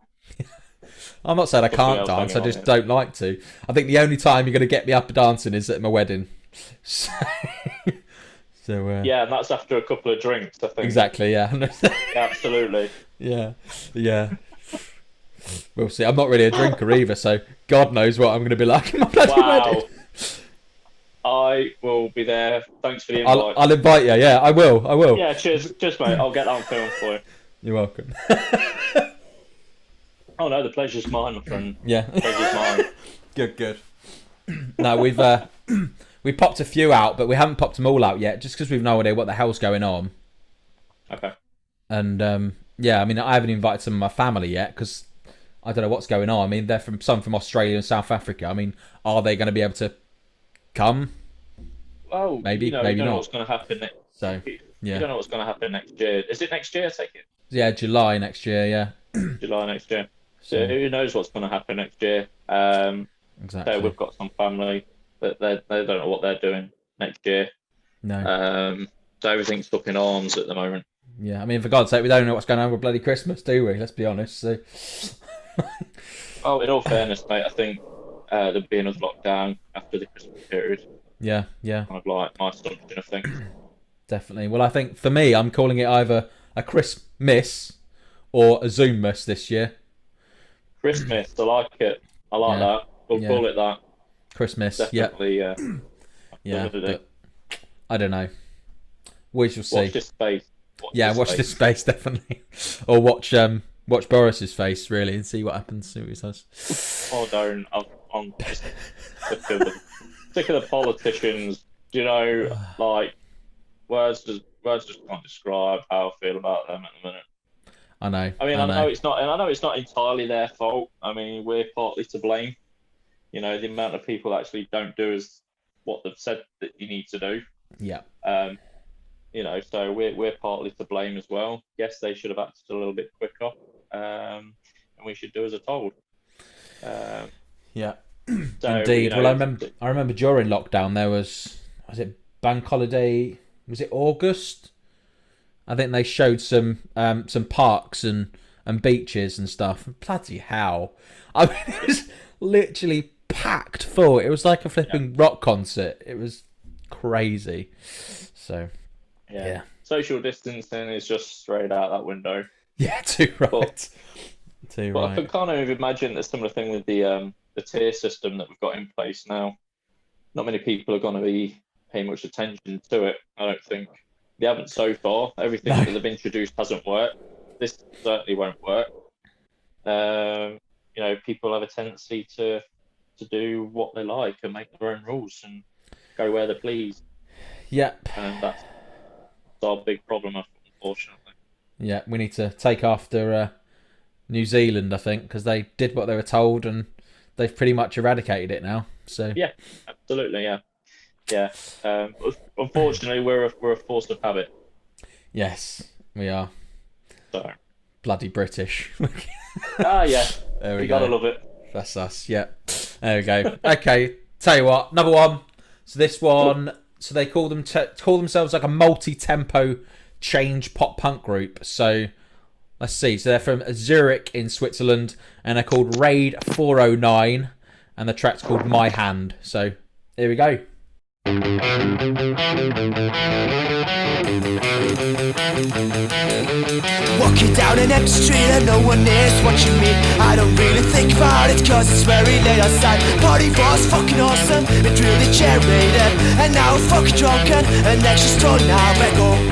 Speaker 3: I'm not saying I can't dance. I just don't like to. I think the only time you're going to get me up dancing is at my wedding. So
Speaker 4: yeah, and that's after a couple of drinks, I think.
Speaker 3: Exactly, yeah.
Speaker 4: Absolutely.
Speaker 3: Yeah. We'll see. I'm not really a drinker either, so God knows what I'm going to be like in my bloody wedding.
Speaker 4: I will be there. Thanks for the invite.
Speaker 3: I'll invite you, yeah, I will.
Speaker 4: Yeah, cheers, mate. I'll get that on film for you.
Speaker 3: You're welcome.
Speaker 4: Oh no, the pleasure's mine, my friend.
Speaker 3: Yeah.
Speaker 4: The pleasure's mine.
Speaker 3: Good. No, we popped a few out, but we haven't popped them all out yet, just because we've no idea what the hell's going on.
Speaker 4: Okay.
Speaker 3: And I mean, I haven't invited some of my family yet because I don't know what's going on. I mean, they're some from Australia and South Africa. I mean, are they going to be able to come?
Speaker 4: Well,
Speaker 3: maybe
Speaker 4: maybe
Speaker 3: not.
Speaker 4: You don't know what's going to happen next.
Speaker 3: So
Speaker 4: you don't know what's going to happen next year. Is it next year? I take it.
Speaker 3: Yeah, July next year. Yeah.
Speaker 4: July next year. So who knows what's going to happen next year?
Speaker 3: Exactly.
Speaker 4: So we've got some family that they don't know what they're doing next year.
Speaker 3: No.
Speaker 4: So everything's up in arms at the moment.
Speaker 3: Yeah, I mean, for God's sake, we don't know what's going on with bloody Christmas, do we? Let's be honest. So.
Speaker 4: Oh, in all fairness, mate, I think there'll be another lockdown after the Christmas period.
Speaker 3: Yeah.
Speaker 4: Kind of like my assumption of things.
Speaker 3: Definitely. Well, I think for me, I'm calling it either a Christmas or a Zoom-miss this year.
Speaker 4: Christmas, I like it. I like that. We'll call it that.
Speaker 3: Christmas,
Speaker 4: definitely.
Speaker 3: Yeah, but I don't know. We shall see.
Speaker 4: Watch this space.
Speaker 3: Watch this space, definitely. Or watch Boris's face, really, and see what happens. See what he says.
Speaker 4: Oh, don't. I'm just sick of the politicians. You know, like words just can't describe how I feel about them at the minute.
Speaker 3: I know.
Speaker 4: I mean, I know it's not, and I know it's not entirely their fault. I mean, we're partly to blame. You know, the amount of people actually don't do as what they've said that you need to do.
Speaker 3: Yeah.
Speaker 4: So we're partly to blame as well. Yes, they should have acted a little bit quicker, and we should do as they're told.
Speaker 3: Yeah,
Speaker 4: So,
Speaker 3: indeed. Well, I remember during lockdown there was it bank holiday? Was it August? I think they showed some parks and beaches and stuff. Bloody hell! I mean, it was literally packed full. It was like a flipping rock concert. It was crazy. So yeah.
Speaker 4: Social distancing is just straight out that window.
Speaker 3: Yeah, too right.
Speaker 4: But
Speaker 3: Right.
Speaker 4: I can kind of imagine a similar thing with the tier system that we've got in place now. Not many people are going to be paying much attention to it, I don't think. They haven't so far. Everything that they've introduced hasn't worked. This certainly won't work. People have a tendency to do what they like and make their own rules and go where they please.
Speaker 3: Yep.
Speaker 4: And that's our big problem, unfortunately.
Speaker 3: Yeah, we need to take after New Zealand, I think, because they did what they were told and they've pretty much eradicated it now. So
Speaker 4: yeah, absolutely, yeah. Unfortunately, we're a force of habit.
Speaker 3: Yes, we are.
Speaker 4: So
Speaker 3: bloody British.
Speaker 4: Yeah.
Speaker 3: There we
Speaker 4: You
Speaker 3: go.
Speaker 4: gotta love it.
Speaker 3: That's us. Yeah. There we go. Okay. Tell you what, another one. So this one. So they call themselves like a multi-tempo change pop punk group. So let's see. So they're from Zurich in Switzerland, and they're called Raid 409, and the track's called My Hand. So here we go.
Speaker 6: Walking down an empty street and no one is watching me. I don't really think about it cause it's very late outside. Party was fucking awesome, it really generated. And now I'm fucking drunken and actually strolling out back home.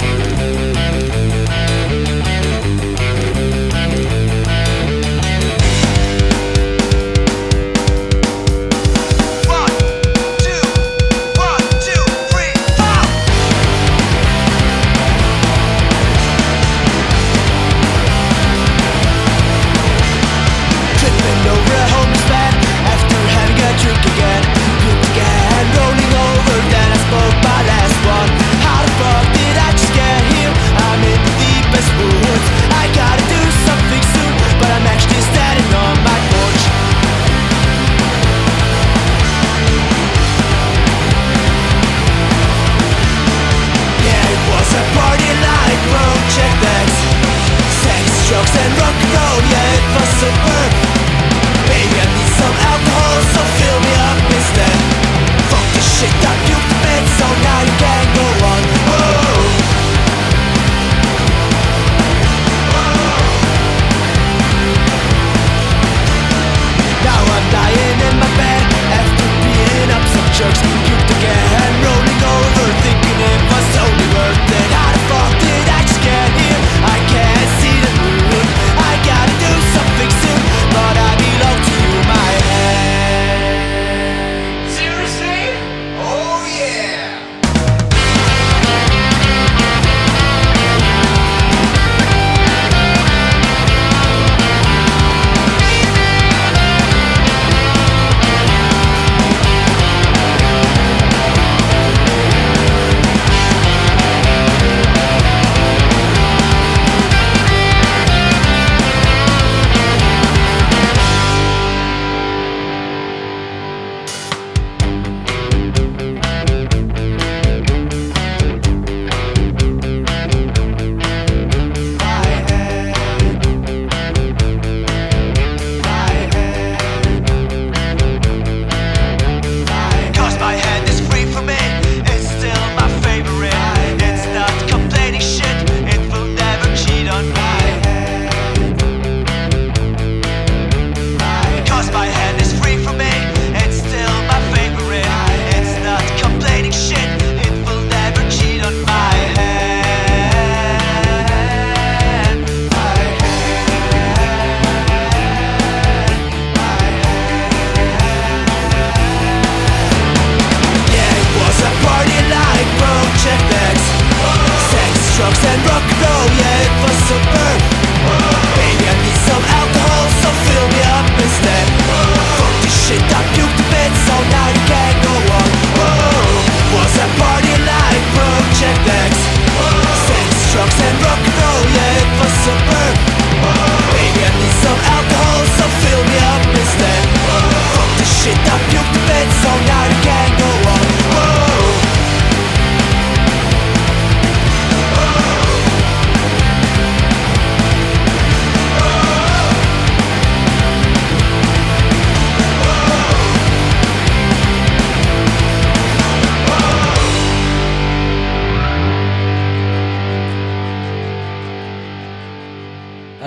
Speaker 6: Project X.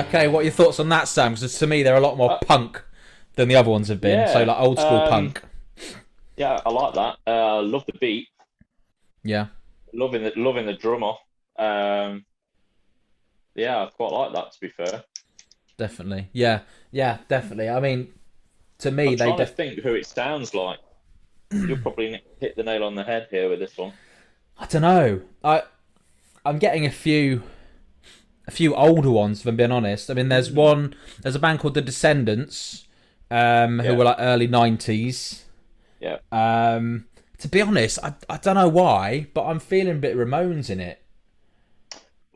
Speaker 3: Okay, what are your thoughts on that, Sam? Because to me, they're a lot more punk than the other ones have been.
Speaker 4: Yeah,
Speaker 3: So like old school punk.
Speaker 4: Yeah, I like that. Love the beat.
Speaker 3: Yeah.
Speaker 4: Loving the drummer. Yeah, I quite like that, to be fair.
Speaker 3: Definitely. Yeah, definitely. I mean, to me,
Speaker 4: I'm trying to think who it sounds like. You'll probably hit the nail on the head here with this one.
Speaker 3: I don't know. I'm getting a few older ones, if I'm being honest. I mean, there's a band called The Descendants, who were like early 90s.
Speaker 4: Yeah.
Speaker 3: To be honest, I don't know why, but I'm feeling a bit Ramones in it.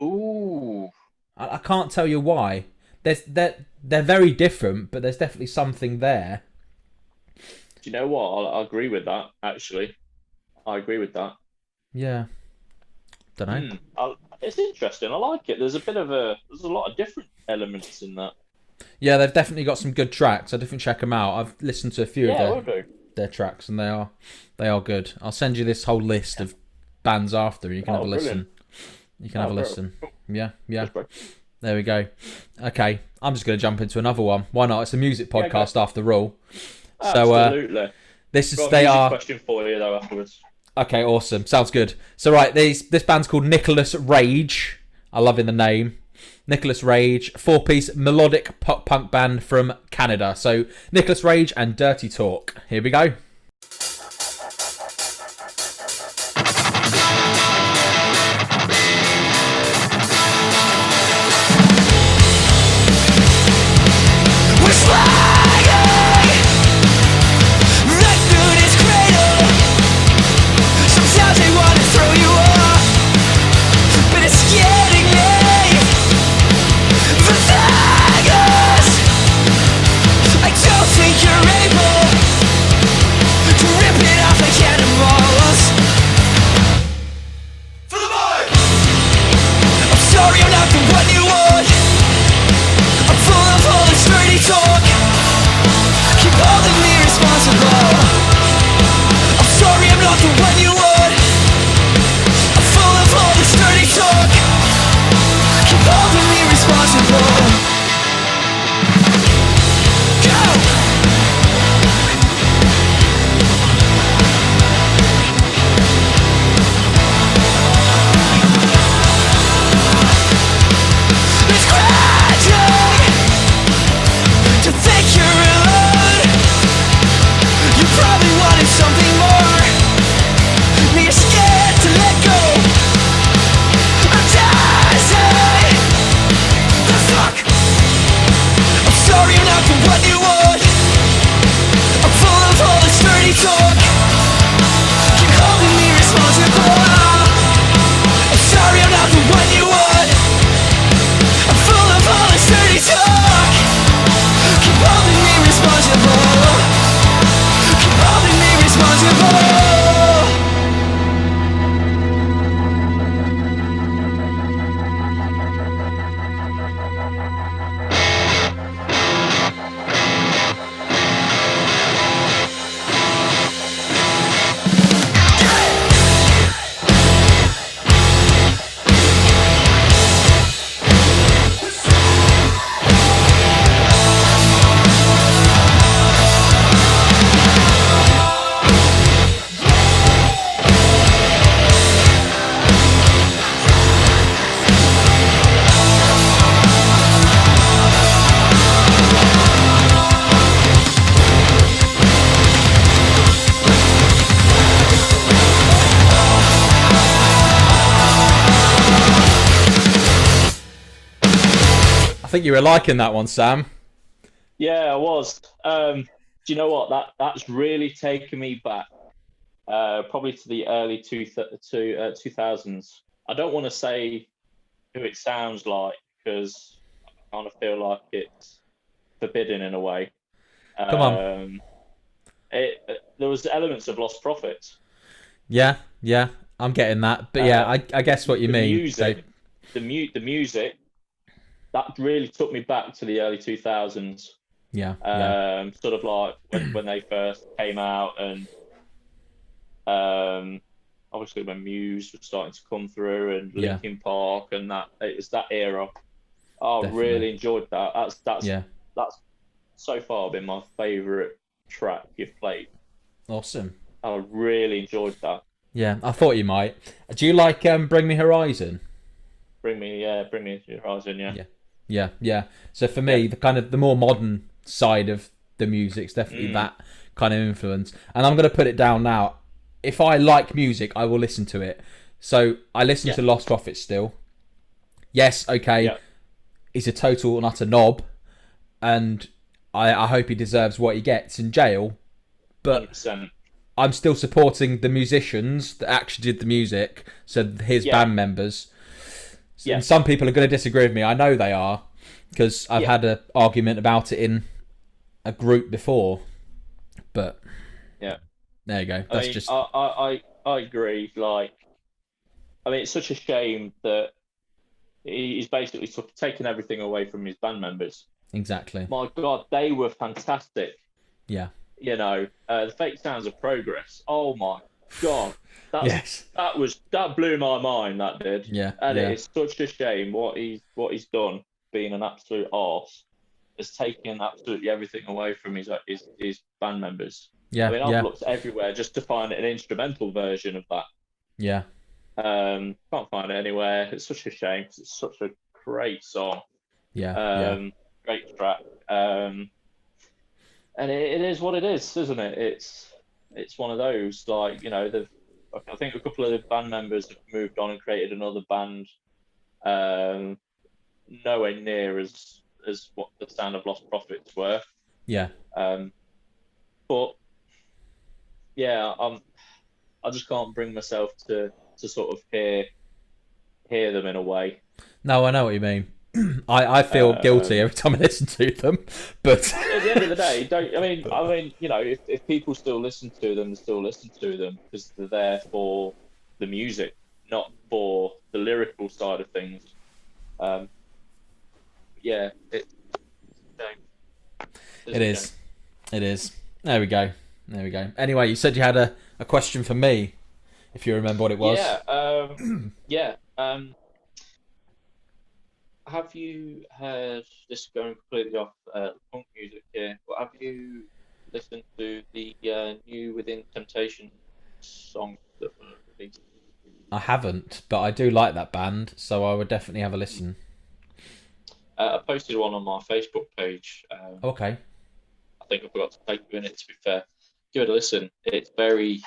Speaker 4: Ooh.
Speaker 3: I can't tell you why. They're very different, but there's definitely something there.
Speaker 4: Do you know what? I agree with that, actually. I agree with that.
Speaker 3: Yeah. Don't know.
Speaker 4: It's interesting. I like it. There's a lot of different elements in that.
Speaker 3: Yeah, they've definitely got some good tracks. I definitely check them out. I've listened to a few of their tracks, and they are good. I'll send you this whole list of bands after. You can have a listen. You can have a listen. Yeah. There we go. Okay, I'm just going to jump into another one. Why not? It's a music podcast after all.
Speaker 4: Absolutely.
Speaker 3: This is
Speaker 4: question for you though afterwards.
Speaker 3: Okay, awesome. Sounds good. So right, this band's called Nicholas Rage. I love in the name. Nicholas Rage, 4-piece melodic pop punk band from Canada. So Nicholas Rage and Dirty Talk. Here we go. I think you were liking that one, Sam.
Speaker 4: Yeah, I was. Do you know what? That's really taken me back, probably to the early 2000s. I don't want to say who it sounds like because I kind of feel like it's forbidden in a way.
Speaker 3: Come on.
Speaker 4: There was elements of Lost Prophets.
Speaker 3: Yeah, I'm getting that. But yeah, I guess what you mean.
Speaker 4: The music, that really took me back to the early 2000s.
Speaker 3: Yeah.
Speaker 4: Sort of like when they first came out, and obviously when Muse was starting to come through, and Linkin Park, and that it was that era. I
Speaker 3: Definitely.
Speaker 4: really enjoyed that.
Speaker 3: Yeah.
Speaker 4: That's so far been my favourite track you've played.
Speaker 3: Awesome.
Speaker 4: I really enjoyed that.
Speaker 3: Yeah, I thought you might. Do you like Bring Me Horizon?
Speaker 4: Bring me to your horizon, yeah.
Speaker 3: Yeah. So for me, the more modern side of the music's definitely that kind of influence. And I'm going to put it down now. If I like music, I will listen to it. So I listen to Lost Prophets still. Yes, okay.
Speaker 4: Yeah.
Speaker 3: He's a total and utter knob, and I hope he deserves what he gets in jail. But
Speaker 4: 100%.
Speaker 3: I'm still supporting the musicians that actually did the music, so his band members.
Speaker 4: Yeah.
Speaker 3: And some people are going to disagree with me. I know they are, because I've had an argument about it in a group before. But there you go. That's
Speaker 4: I agree. Like, I mean, it's such a shame that he's basically taken everything away from his band members.
Speaker 3: Exactly.
Speaker 4: My God, they were fantastic.
Speaker 3: Yeah.
Speaker 4: You know, the Fake Sounds of Progress. Oh my God, that blew my mind. That did.
Speaker 3: Yeah.
Speaker 4: And
Speaker 3: yeah.
Speaker 4: it's such a shame what he's done, being an absolute arse, has taken absolutely everything away from his band members.
Speaker 3: Yeah.
Speaker 4: I mean, I've looked everywhere just to find an instrumental version of that.
Speaker 3: Yeah.
Speaker 4: Can't find it anywhere. It's such a shame because it's such a great song.
Speaker 3: Yeah.
Speaker 4: Great track. And it is what it is, isn't it? It's one of those, like, you know, I think a couple of the band members have moved on and created another band, nowhere near as what the Sound of Lost Prophets were.
Speaker 3: Yeah.
Speaker 4: But yeah, I just can't bring myself to sort of hear them in a way.
Speaker 3: No, I know what you mean. I feel guilty every time I listen to them, but
Speaker 4: at the end of the day, I mean, you know, if people still listen to them, still listen to them because they're there for the music, not for the lyrical side of things. Yeah, it's
Speaker 3: it is. It is. There we go. Anyway, you said you had a question for me, if you remember what it was.
Speaker 4: Yeah. Have you heard, this going completely off punk music here, but have you listened to the new Within Temptation song that were released?
Speaker 3: I haven't, but I do like that band, so I would definitely have a listen.
Speaker 4: I posted one on my Facebook page.
Speaker 3: Okay.
Speaker 4: I think I forgot to take you in it, to be fair. Give it a listen. It's very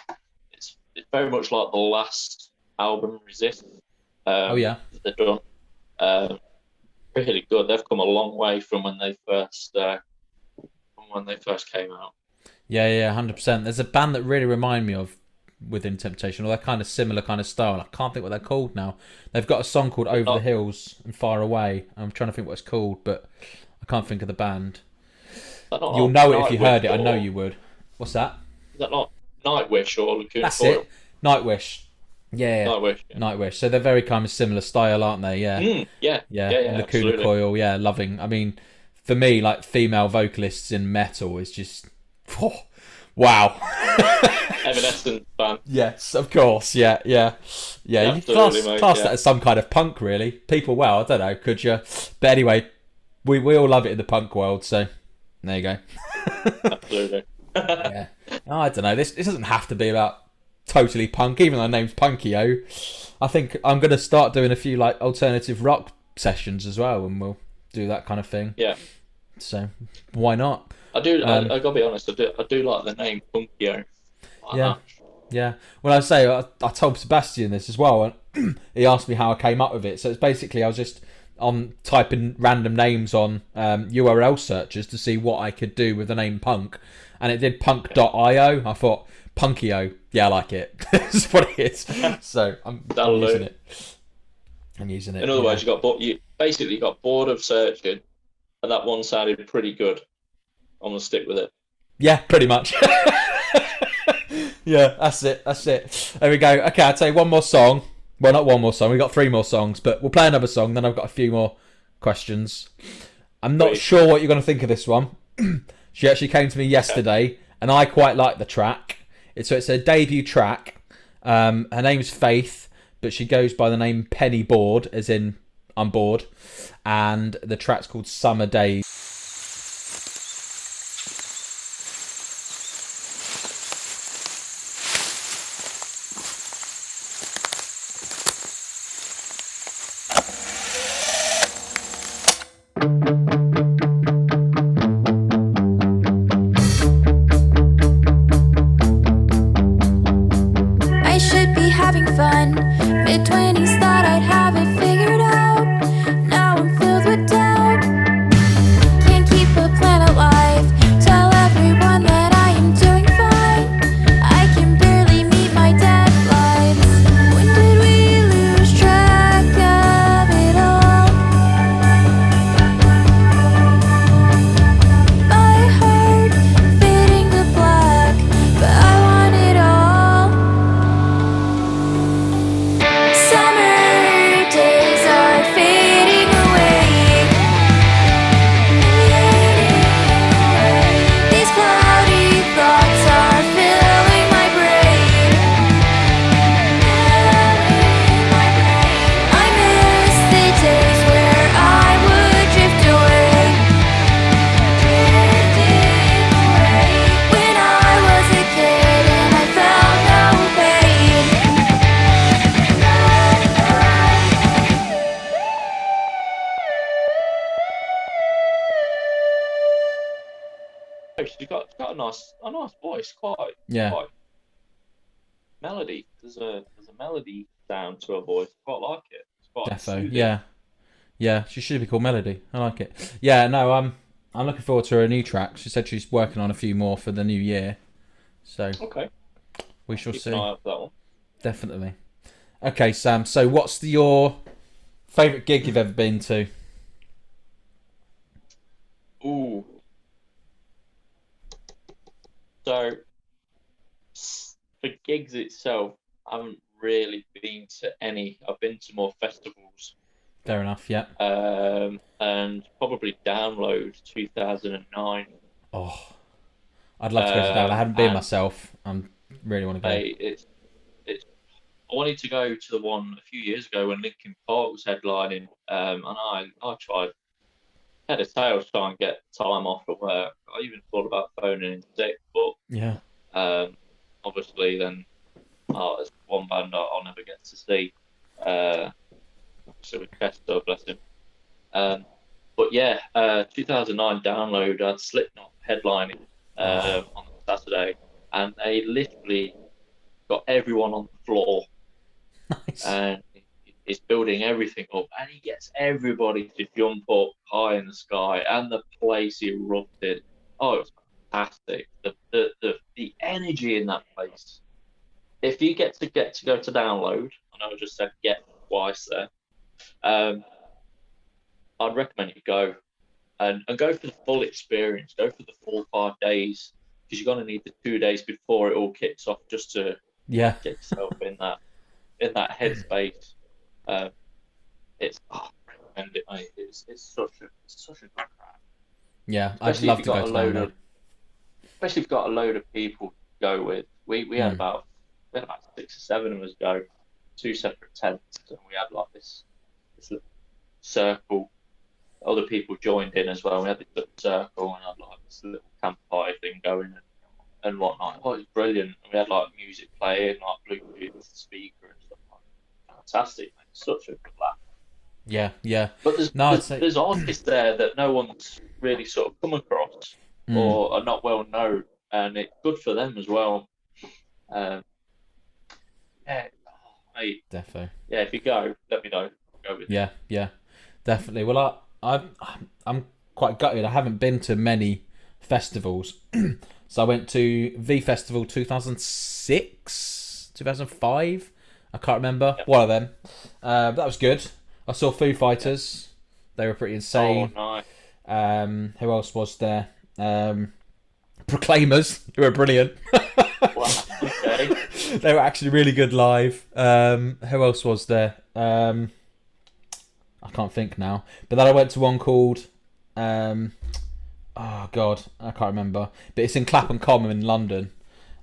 Speaker 4: much like the last album, Resist. They've done. Really good. They've come a long way from when they first came out.
Speaker 3: Yeah, 100%. There's a band that really remind me of Within Temptation, or they're kind of similar kind of style. I can't think what they're called now. They've got a song called Over the Hills and Far Away. I'm trying to think what it's called, but I can't think of the band. You'll know it if you heard it. I know you would. What's that?
Speaker 4: Is that not Nightwish or Lacuna
Speaker 3: That's
Speaker 4: Coil?
Speaker 3: it. Nightwish. Yeah. Nightwish. So they're very kind of similar style, aren't they? Yeah.
Speaker 4: Yeah.
Speaker 3: Lacuna
Speaker 4: absolutely.
Speaker 3: Coil. Yeah, loving. I mean, for me, like female vocalists in metal is just, wow.
Speaker 4: Evanescence band.
Speaker 3: Yes, of course. Yeah. You can class that as some kind of punk, really. People, I don't know, could you? But anyway, we all love it in the punk world, so there you go.
Speaker 4: Absolutely.
Speaker 3: Yeah. I don't know. This doesn't have to be about totally punk, even though the name's Punkio. I think I'm going to start doing a few like alternative rock sessions as well, and we'll do that kind of thing.
Speaker 4: Yeah.
Speaker 3: So why not?
Speaker 4: I do. I gotta be honest. I do like the name Punkio.
Speaker 3: Yeah. Well, I say I told Sebastian this as well, and he asked me how I came up with it. So it's basically I was just typing random names on URL searches to see what I could do with the name Punk, and it did punk.io. I thought Punkio, yeah, I like it. That's what it is. So I'm using it.
Speaker 4: In other words, you basically got bored of searching, and that one sounded pretty good. I'm gonna stick with it.
Speaker 3: Yeah, pretty much. Yeah, that's it. There we go. Okay, I'll tell you one more song. Well, not one more song. We've got 3 more songs, but we'll play another song, then I've got a few more questions. I'm not sure what you're going to think of this one. She actually came to me yesterday, and I quite like the track. It's a debut track. Her name's Faith, but she goes by the name Penny Board, as in I'm bored. And the track's called Summer Days.
Speaker 6: I should be having fun. Mid-20s thought I'd have it figured out. Now I'm filled with doubt. Can't keep a plan alive. Tell everyone that I am doing fine. I can barely meet my deadlines. When did we lose track of it all? My heart fading to black, but I want it all. Summer days are fading away. These cloudy thoughts are filling my brain. I miss the days where I would drift away. When I was a kid and I felt no pain.
Speaker 4: She's got a nice voice, quite melody. There's a melody sound to her voice. Quite like it. It's quite
Speaker 3: Defo,
Speaker 4: soothing.
Speaker 3: yeah. She should be called Melody. I like it. Yeah, no, I'm looking forward to her new track. She said she's working on a few more for the new year, so
Speaker 4: Okay.
Speaker 3: we shall
Speaker 4: Keep
Speaker 3: see.
Speaker 4: an eye out for that one.
Speaker 3: Definitely. Okay, Sam. So, what's your favourite gig you've ever been to?
Speaker 4: Ooh. So, for gigs itself, I haven't really been to any. I've been to more festivals,
Speaker 3: Fair enough. Yeah.
Speaker 4: and probably Download 2009.
Speaker 3: Oh, I'd love to go to that. I haven't been
Speaker 4: and
Speaker 3: myself. I really want to go.
Speaker 4: it's. I wanted to go to the one a few years ago when Linkin Park was headlining, and I tried head of tail to try and get time off at work. I even thought about phoning in sick, but
Speaker 3: Yeah.
Speaker 4: obviously then there's one band I'll never get to see. So with Chester, bless him. But yeah, 2009 Download, I had Slipknot headlining on Saturday, and they literally got everyone on the floor,
Speaker 3: Nice.
Speaker 4: and he's building everything up, and he gets everybody to jump up high in the sky, and the place erupted. Oh, it was fantastic. The energy in that place. If you get to go to Download, I know I just said get twice there. I'd recommend you go and go for the full experience. Go for the full 5 days, because you're going to need the 2 days before it all kicks off just to
Speaker 3: Yeah.
Speaker 4: get yourself in that headspace. It's I recommend it, mate. It's such a good crack.
Speaker 3: Yeah. I'd
Speaker 4: Especially
Speaker 3: love
Speaker 4: if
Speaker 3: to
Speaker 4: you've
Speaker 3: go
Speaker 4: got
Speaker 3: to
Speaker 4: a load
Speaker 3: Download.
Speaker 4: of, especially if you've got a load of people to go with. We had about 6 or 7 of us go, 2 separate tents, and we had like this little circle. Other people joined in as well. We had this little circle and had like this little campfire thing going and whatnot. Oh, it was brilliant. We had like music playing, like Bluetooth speaker and stuff like that. Fantastic, mate. Such a good laugh.
Speaker 3: Yeah. Yeah.
Speaker 4: But
Speaker 3: I'd say.
Speaker 4: there's artists there that no one's really sort of come across or are not well known, and it's good for them as well. Yeah, mate.
Speaker 3: Defo.
Speaker 4: Yeah, if you go, let me know. I'll go with you.
Speaker 3: Yeah, definitely. Well, I'm quite gutted. I haven't been to many festivals. So I went to V Festival 2006, 2005. I can't remember. One of them. That was good. I saw Foo Fighters. They were pretty insane.
Speaker 4: Oh, nice.
Speaker 3: Who else was there? Proclaimers, who were brilliant.
Speaker 4: Wow, okay.
Speaker 3: They were actually really good live. Who else was there? I can't think now. But then I went to one called oh god, I can't remember. But it's in Clapham Common in London.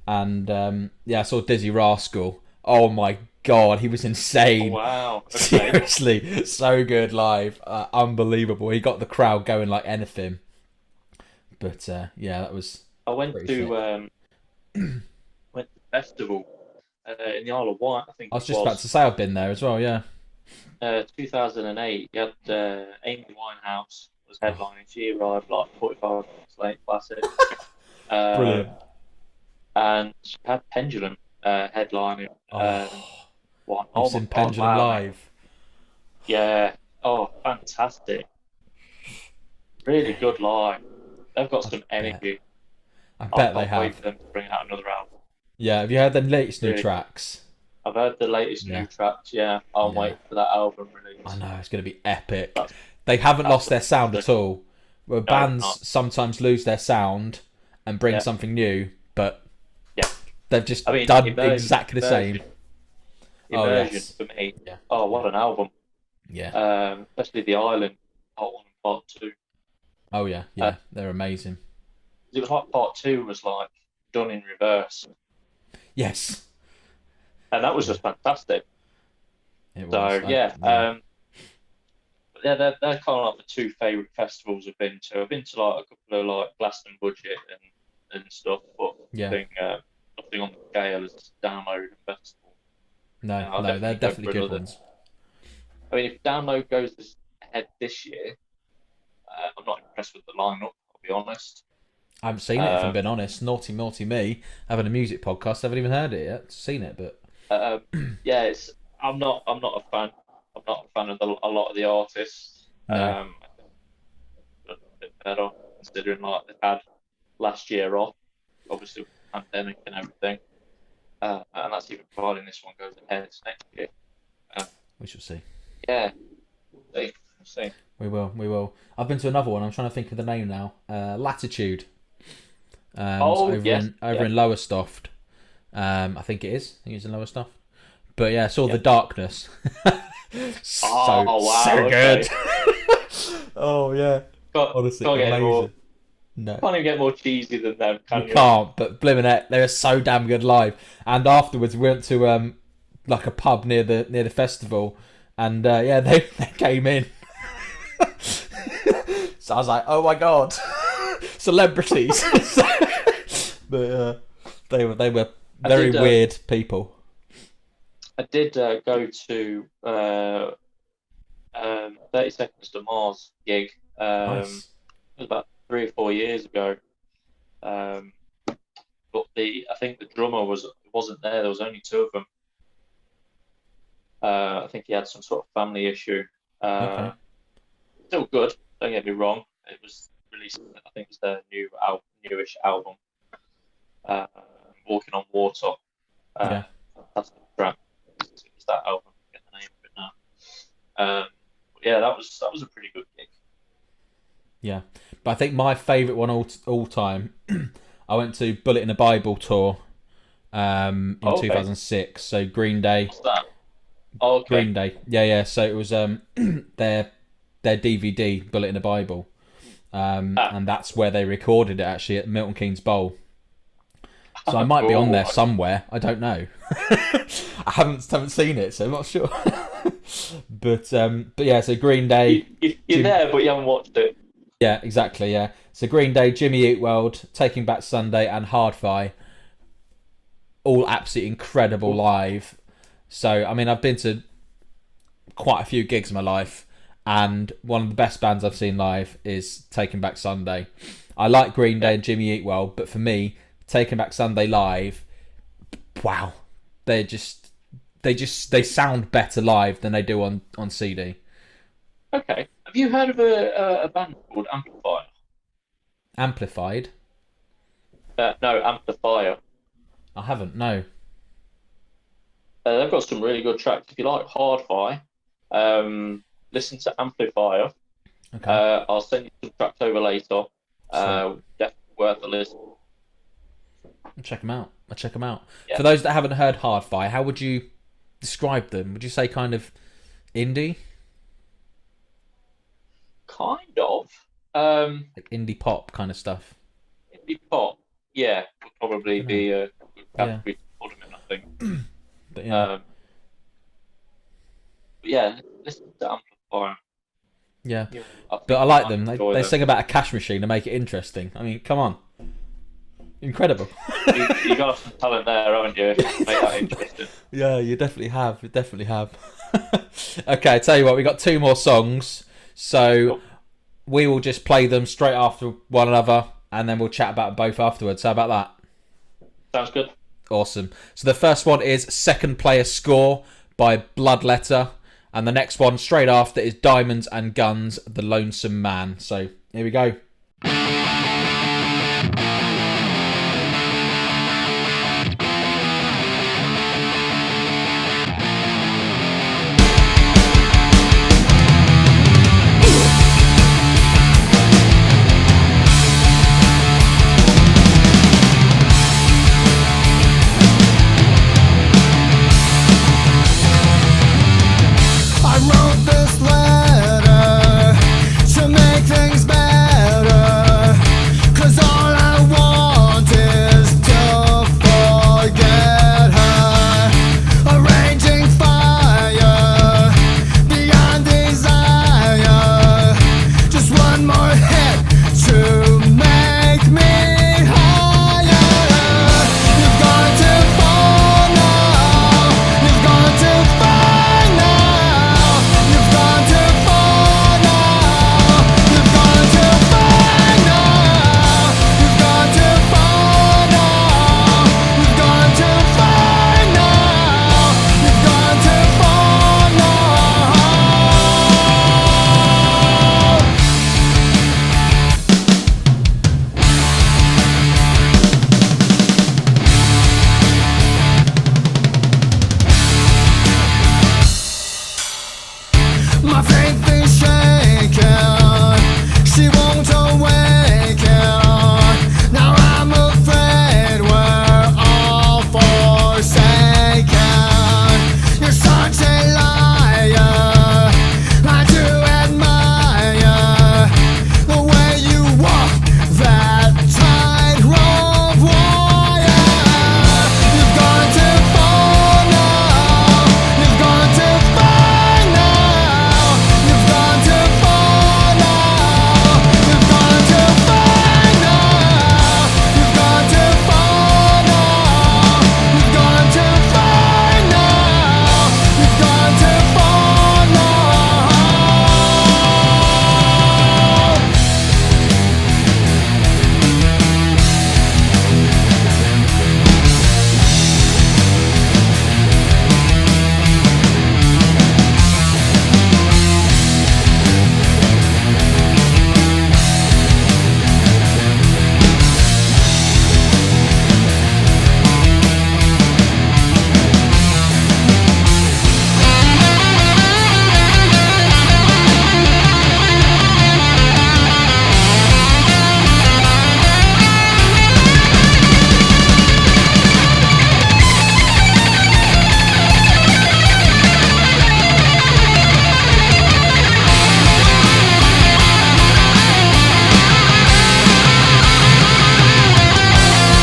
Speaker 3: And I saw Dizzy Rascal. Oh my god, he was insane.
Speaker 4: Wow. Okay.
Speaker 3: Seriously, so good live, unbelievable. He got the crowd going like anything. But yeah, that was.
Speaker 4: I went
Speaker 3: pretty
Speaker 4: to
Speaker 3: sick.
Speaker 4: went to festival in the Isle of Wight. I think
Speaker 3: I was
Speaker 4: it
Speaker 3: just about to say I've been there as well. Yeah.
Speaker 4: 2008. You had Amy Winehouse was headlining. She arrived like 45 minutes late. Classic.
Speaker 3: Brilliant.
Speaker 4: And she had Pendulum headlining. One.
Speaker 3: You've seen Pendulum live.
Speaker 4: Yeah. Oh, fantastic. Really good live. They've got some energy.
Speaker 3: I bet they
Speaker 4: can't wait
Speaker 3: have.
Speaker 4: for them to bring out another album.
Speaker 3: Yeah, have you heard the latest new
Speaker 4: Really?
Speaker 3: tracks?
Speaker 4: I've heard the latest new tracks. Yeah, I'm waiting for that album release.
Speaker 3: I know, it's going to be epic. They haven't lost their sound at all. Well, bands sometimes lose their sound and bring something new, but they've just done exactly the same.
Speaker 4: Immersion for me.
Speaker 3: Yeah.
Speaker 4: Oh, what an album.
Speaker 3: Yeah.
Speaker 4: Especially The Island, Part 1 and Part 2.
Speaker 3: Oh, yeah. They're amazing.
Speaker 4: It was like Part 2 was like done in reverse.
Speaker 3: Yes.
Speaker 4: And that was just fantastic.
Speaker 3: It was.
Speaker 4: They're kind of like the two favourite festivals I've been to. I've been to like a couple of like Glastonbury Budget and stuff, but nothing on the scale as Download and Festival.
Speaker 3: No, they're definitely good ones.
Speaker 4: I mean, if Download goes ahead this year, I'm not impressed with the lineup, I'll be honest.
Speaker 3: I haven't seen it, if I'm being honest. Naughty me, having a music podcast, I haven't even heard it yet. Seen it, but
Speaker 4: I'm not a fan. I'm not a fan of a lot of the artists.
Speaker 3: No.
Speaker 4: A bit better considering like they had last year off, obviously with the pandemic and everything, and that's even providing this one goes ahead next year.
Speaker 3: We shall see.
Speaker 4: Yeah, we'll see.
Speaker 3: We will. I've been to another one. I'm trying to think of the name now. Latitude. In Lowestoft. I think it is. I think it's in Lowestoft. But yeah, I saw The Darkness. So good. Oh yeah. Honestly, amazing. No.
Speaker 4: Can't even get more cheesy than them, can you?
Speaker 3: Can't, but blimmin' heck, they were so damn good live. And afterwards we went to like a pub near the festival, and they came in. So I was like, oh my god, celebrities. But they were very weird people.
Speaker 4: I did go to 30 Seconds to Mars gig.
Speaker 3: Nice.
Speaker 4: It was about 3 or 4 years ago. But I think the drummer wasn't there. There was only 2 of them. I think he had some sort of family issue.
Speaker 3: Okay.
Speaker 4: Still good. Don't get me wrong. It was released. I think it's their newish album. Walking on Water. Fantastic track. It's that album. I get the name of it now. That was a pretty good gig.
Speaker 3: Yeah, but I think my favourite one all time, I went to Bullet in a Bible tour in 2006. So Green Day.
Speaker 4: What's that? Oh, okay.
Speaker 3: Green Day. Yeah. So it was their DVD, Bullet in a Bible, and that's where they recorded it actually at Milton Keynes Bowl. So I might be on there somewhere. I don't know. I haven't seen it, so I'm not sure. But yeah. So Green Day.
Speaker 4: You're there, but you haven't watched it.
Speaker 3: Yeah, exactly. Yeah. So Green Day, Jimmy Eat World, Taking Back Sunday, and Hard-Fi, all absolutely incredible live. So I mean, I've been to quite a few gigs in my life, and one of the best bands I've seen live is Taking Back Sunday. I like Green Day and Jimmy Eat World, but for me, Taking Back Sunday live, wow, they sound better live than they do on CD.
Speaker 4: Okay. Have you heard of a band called Amplifier?
Speaker 3: Amplified?
Speaker 4: No, Amplifier.
Speaker 3: I haven't. No.
Speaker 4: They've got some really good tracks. If you like Hard-Fi, listen to Amplifier.
Speaker 3: Okay.
Speaker 4: I'll send you some tracks over later. Definitely worth a listen.
Speaker 3: I'll check them out.
Speaker 4: Yeah.
Speaker 3: For those that haven't heard Hard-Fi, how would you describe them? Would you say kind of indie?
Speaker 4: Kind of.
Speaker 3: Like indie pop kind of stuff?
Speaker 4: Indie pop, yeah, would probably be a good category to put them in, I think.
Speaker 3: But yeah.
Speaker 4: yeah, listen to Amplifier.
Speaker 3: Yeah,
Speaker 4: Yeah,
Speaker 3: but I like them.
Speaker 4: enjoy
Speaker 3: They
Speaker 4: them.
Speaker 3: sing about a cash machine to make it interesting. I mean, come on, incredible.
Speaker 4: You got some talent there, haven't you? To make that interesting.
Speaker 3: Yeah, you definitely have. You definitely have. Okay, I tell you what, we got 2 more songs, so
Speaker 4: Cool.
Speaker 3: we will just play them straight after one another, and then we'll chat about both afterwards. How about that?
Speaker 4: Sounds good.
Speaker 3: Awesome. So the first one is Second Player Score by Bloodletter, and the next one straight after is Diamonds and Guns, The Lonesome Man. So here we go.
Speaker 6: I wrote this letter to make things better, 'cause all I want is to forget her. Arranging fire beyond desire, just one more hit to make me higher. You've gone too far now, you've gone too far now, you've gone too far now, you've gone too far now, you've gone too far now, you've gone too far now, you've gone too far now. My faith is shaken, she won't awaken. Now I'm afraid we're all forsaken. You're such a liar, I do admire the way you walk that tightrope wire. You've gone too far now, you've gone too far now, you've gone too far now, you've gone too far now, you've gone too far now, you've gone too far now, you've gone too far now.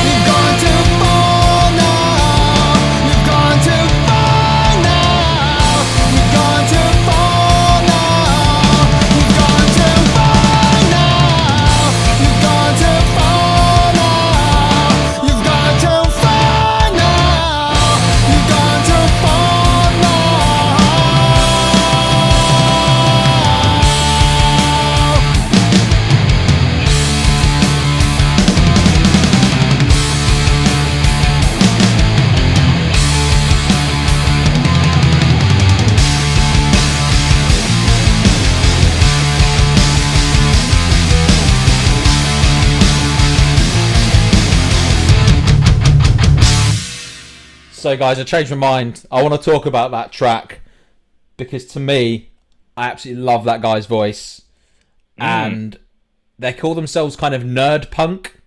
Speaker 6: You've gone too far now, you've gone too far now, you've gone too far now, you've gone too far now, you've gone too far now, you've gone too far now, you've gone too far now.
Speaker 3: So guys, I changed my mind. I want to talk about that track because to me, I absolutely love that guy's voice. And they call themselves kind of nerd punk.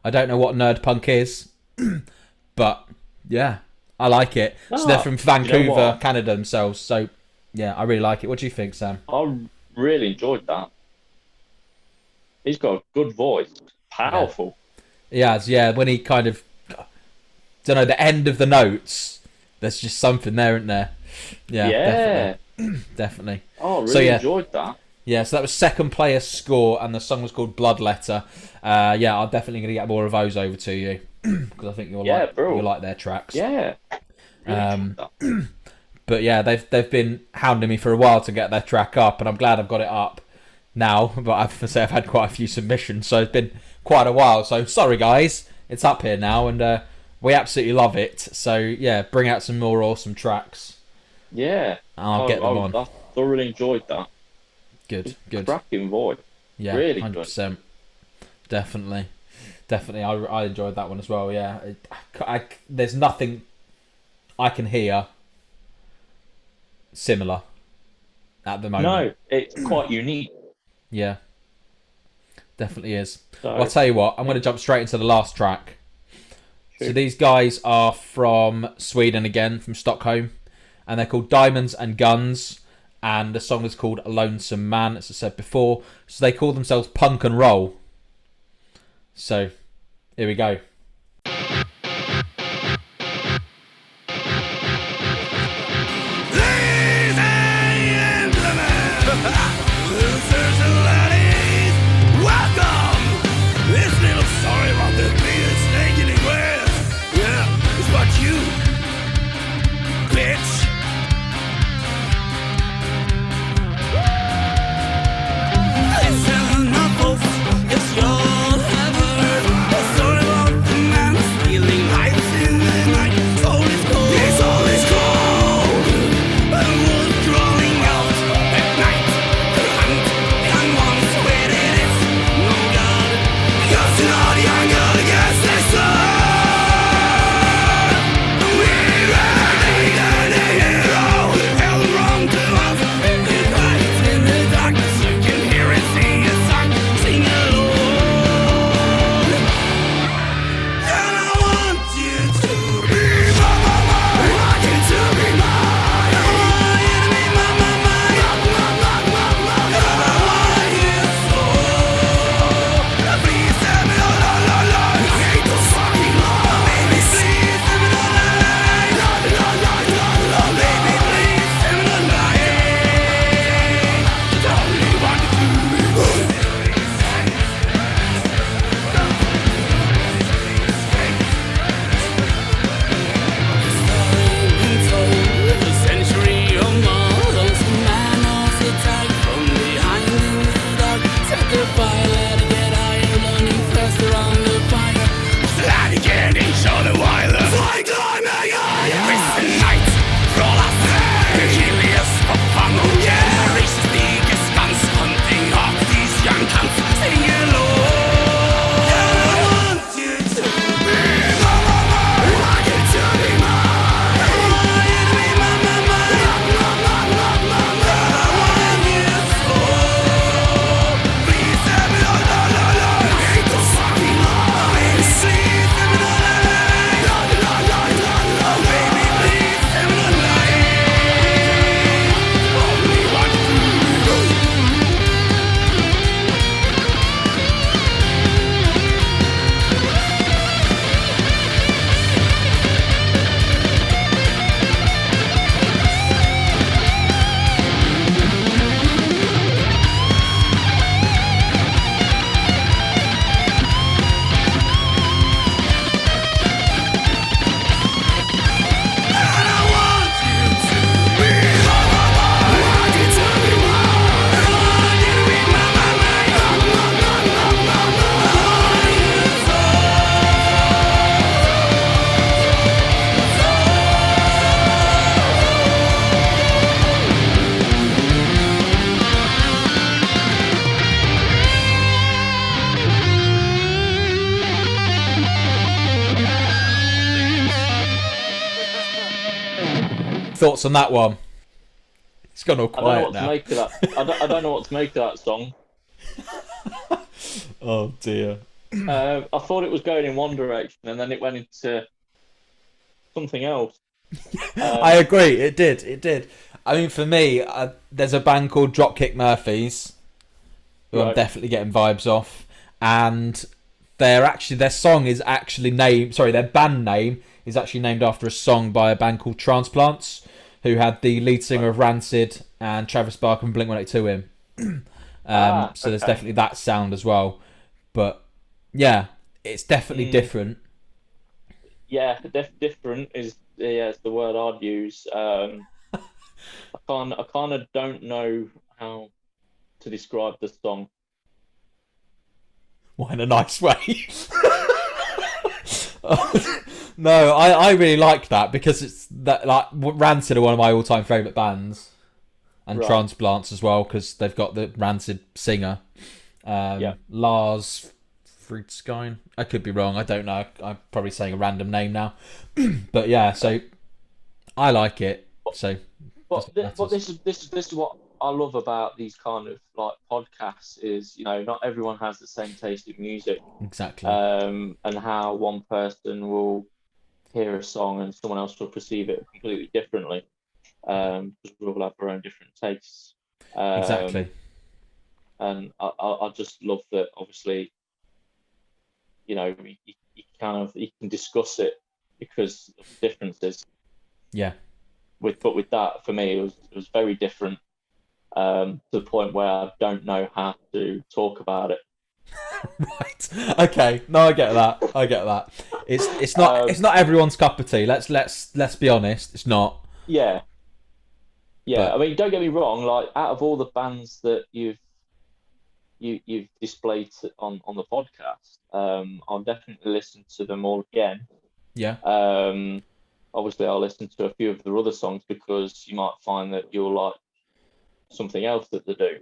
Speaker 3: I don't know what nerd punk is, but yeah, I like it. So they're from
Speaker 4: you know
Speaker 3: Vancouver,
Speaker 4: what?
Speaker 3: Canada themselves. So yeah, I really like it. What do you think, Sam?
Speaker 4: I really enjoyed that. He's got a good voice. Powerful.
Speaker 3: Yeah, when he kind of, don't know, the end of the notes, there's just something there, isn't there? Yeah,
Speaker 4: Yeah.
Speaker 3: definitely. Definitely.
Speaker 4: Oh, really
Speaker 3: So, yeah.
Speaker 4: enjoyed that.
Speaker 3: Yeah, so that was second player score, and the song was called Blood Letter. Yeah, I'm definitely going to get more of those over to you because I think you'll like their tracks.
Speaker 4: Yeah. Really enjoyed that.
Speaker 3: But yeah, they've been hounding me for a while to get their track up, and I'm glad I've got it up now. But I've had quite a few submissions, so it's been quite a while. So sorry, guys, it's up here now, and we absolutely love it. So yeah, bring out some more awesome tracks.
Speaker 4: Yeah.
Speaker 3: I'll get them on.
Speaker 4: I thoroughly enjoyed that.
Speaker 3: Good.
Speaker 4: Cracking voice.
Speaker 3: Yeah,
Speaker 4: really
Speaker 3: 100%. Definitely. I enjoyed that one as well. Yeah, there's nothing I can hear similar at the moment.
Speaker 4: No, it's quite unique.
Speaker 3: Yeah, definitely is.
Speaker 4: So,
Speaker 3: Well, I'll tell you what, I'm going to jump straight into the last track.
Speaker 4: Sure.
Speaker 3: So these guys are from Sweden again, from Stockholm, and they're called Diamonds and Guns, and the song is called Lonesome Man, as I said before. So they call themselves Punk and Roll. So, here we go. Thoughts on that one? It's gone all quiet now.
Speaker 4: I don't know what to make of that song.
Speaker 3: Oh dear.
Speaker 4: I thought it was going in one direction, and then it went into something else.
Speaker 3: I agree. It did. I mean, for me, there's a band called Dropkick Murphys, who I'm definitely getting vibes off, and their song is actually named. Sorry, their band name is actually named after a song by a band called Transplants, who had the lead singer of Rancid and Travis Barker from Blink-182 in. So there's definitely that sound as well. But yeah, it's definitely different.
Speaker 4: Yeah, different is the word I'd use. I kind of don't know how to describe the song.
Speaker 3: Well, in a nice way. No, I really like that because it's that, like, Rancid are one of my all-time favourite bands, and
Speaker 4: Right.
Speaker 3: Transplants as well because they've got the Rancid singer, Lars Fruitskine. I could be wrong. I don't know. I'm probably saying a random name now, but yeah. So I like it. So,
Speaker 4: But this is what I love about these kind of like podcasts is, not everyone has the same taste in music.
Speaker 3: Exactly.
Speaker 4: And how one person will hear a song and someone else will perceive it completely differently. Because we all have our own different tastes.
Speaker 3: Exactly.
Speaker 4: And I just love that. Obviously, you can discuss it because of the differences.
Speaker 3: Yeah.
Speaker 4: But with that, for me, it was very different. To the point where I don't know how to talk about it.
Speaker 3: Right. Okay. No, I get that. It's not everyone's cup of tea. Let's be honest. It's not.
Speaker 4: Yeah.
Speaker 3: But,
Speaker 4: I mean, don't get me wrong. Like, out of all the bands that you've displayed on the podcast, I'll definitely listen to them all again.
Speaker 3: Yeah.
Speaker 4: Obviously, I'll listen to a few of their other songs because you might find that you'll like something else that they do.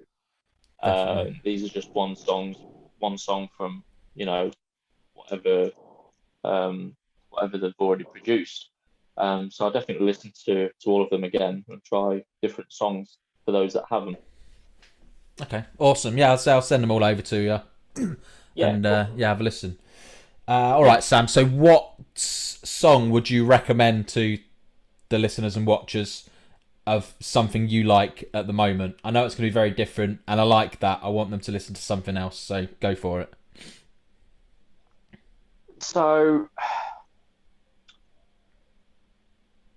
Speaker 4: These are just one song from whatever they've already produced. So I'll definitely listen to all of them again and try different songs for those that haven't.
Speaker 3: Okay, awesome. Yeah, I'll send them all over to you.
Speaker 4: Yeah,
Speaker 3: and have a listen. All right, Sam. So what song would you recommend to the listeners and watchers of something you like at the moment? I know it's going to be very different, and I like that. I want them to listen to something else, so go for it.
Speaker 4: So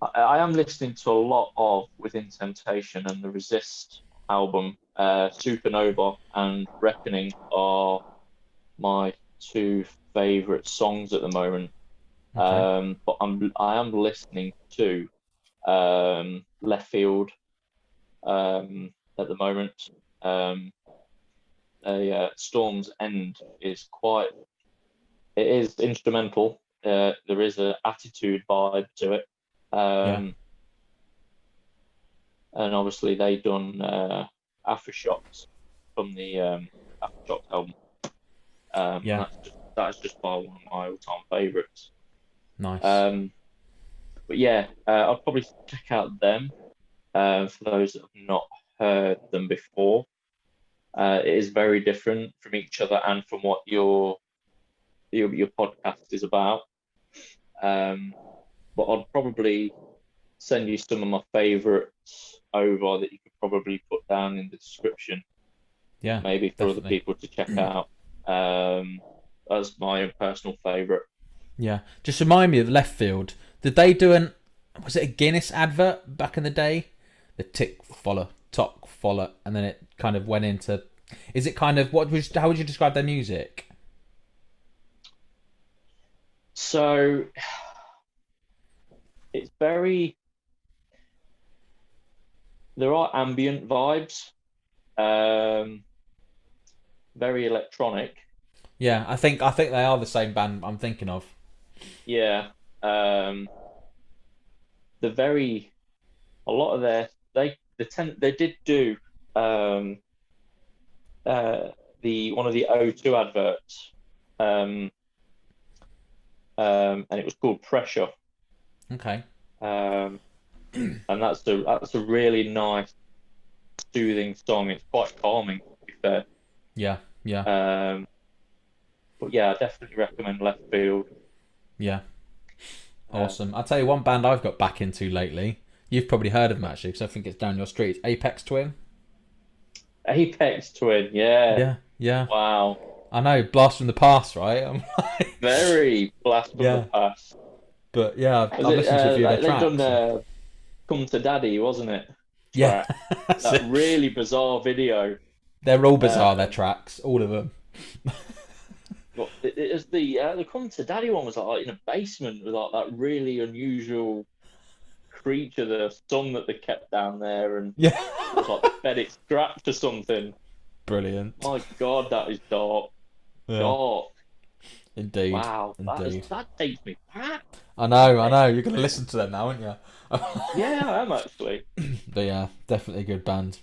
Speaker 4: I am listening to a lot of Within Temptation, and the Resist album. Supernova and Reckoning are my two favourite songs at the moment.
Speaker 3: Okay.
Speaker 4: But I am listening to Left Field at the moment. Storm's End is it is instrumental. There is an attitude vibe to it. And obviously they done Aftershocks from the Aftershocks album. That's just by one of my all-time favourites.
Speaker 3: Nice.
Speaker 4: But yeah, I'll probably check out them for those that have not heard them before. It is very different from each other and from what your podcast is about. But I'd probably send you some of my favourites over that you could probably put down in the description.
Speaker 3: Yeah,
Speaker 4: maybe for
Speaker 3: definitely.
Speaker 4: other people to check out. As my own personal favourite.
Speaker 3: Yeah, just remind me of Left Field. Did they do was it a Guinness advert back in the day? The tick follow, top follow, and then it kind of went into. Is it kind of how would you describe their music?
Speaker 4: So it's very. There are ambient vibes, very electronic.
Speaker 3: Yeah, I think they are the same band I'm thinking of.
Speaker 4: Yeah, a lot of they did do the one of the O2 adverts, and it was called Pressure.
Speaker 3: Okay.
Speaker 4: And that's a really nice, soothing song. It's quite calming, to be fair.
Speaker 3: Yeah. Yeah.
Speaker 4: But yeah, I definitely recommend Left Field.
Speaker 3: Yeah. Awesome. I'll tell you one band I've got back into lately. You've probably heard of them actually, because I think it's down your street. It's Apex Twin.
Speaker 4: Apex Twin, yeah.
Speaker 3: Yeah. Yeah.
Speaker 4: Wow.
Speaker 3: I know, blast from the past, right? I'm like...
Speaker 4: Very blast from the past.
Speaker 3: But yeah, I've listened to a few of their tracks.
Speaker 4: Come to Daddy, wasn't it?
Speaker 3: Yeah.
Speaker 4: That really bizarre video.
Speaker 3: They're all bizarre, their tracks, all of them.
Speaker 4: But it was the Come to Daddy one was like in a basement with like that really unusual creature, the son that they kept down there, and
Speaker 3: Yeah.
Speaker 4: it was like fed it scratch or something.
Speaker 3: Brilliant.
Speaker 4: My God, that is dark.
Speaker 3: Yeah.
Speaker 4: Dark.
Speaker 3: Indeed.
Speaker 4: Wow,
Speaker 3: Indeed.
Speaker 4: that takes me back.
Speaker 3: I know. You're going to listen to them now, aren't you?
Speaker 4: Yeah, I am actually.
Speaker 3: But yeah, definitely a good band.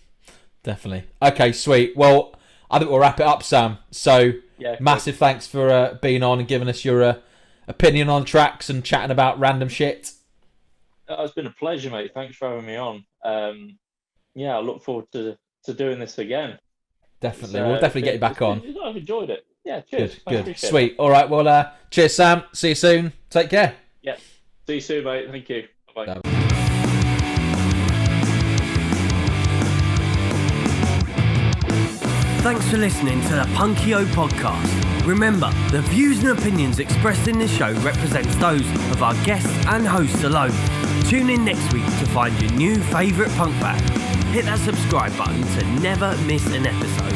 Speaker 3: Definitely. Okay, sweet. Well, I think we'll wrap it up, Sam. So,
Speaker 4: Yeah,
Speaker 3: massive thanks for being on and giving us your opinion on tracks and chatting about random shit.
Speaker 4: It's been a pleasure, mate. Thanks for having me on. Yeah, I look forward to doing this again.
Speaker 3: Definitely. We'll definitely get you back on.
Speaker 4: I've enjoyed it. Yeah, cheers.
Speaker 3: Good. Sweet. All right. Well, cheers, Sam. See you soon. Take care.
Speaker 4: Yeah. See you soon, mate. Thank you. Bye.
Speaker 3: No.
Speaker 2: Thanks for listening to the Punkio podcast. Remember, the views and opinions expressed in this show represents those of our guests and hosts alone. Tune in next week to find your new favourite punk band. Hit that subscribe button to never miss an episode.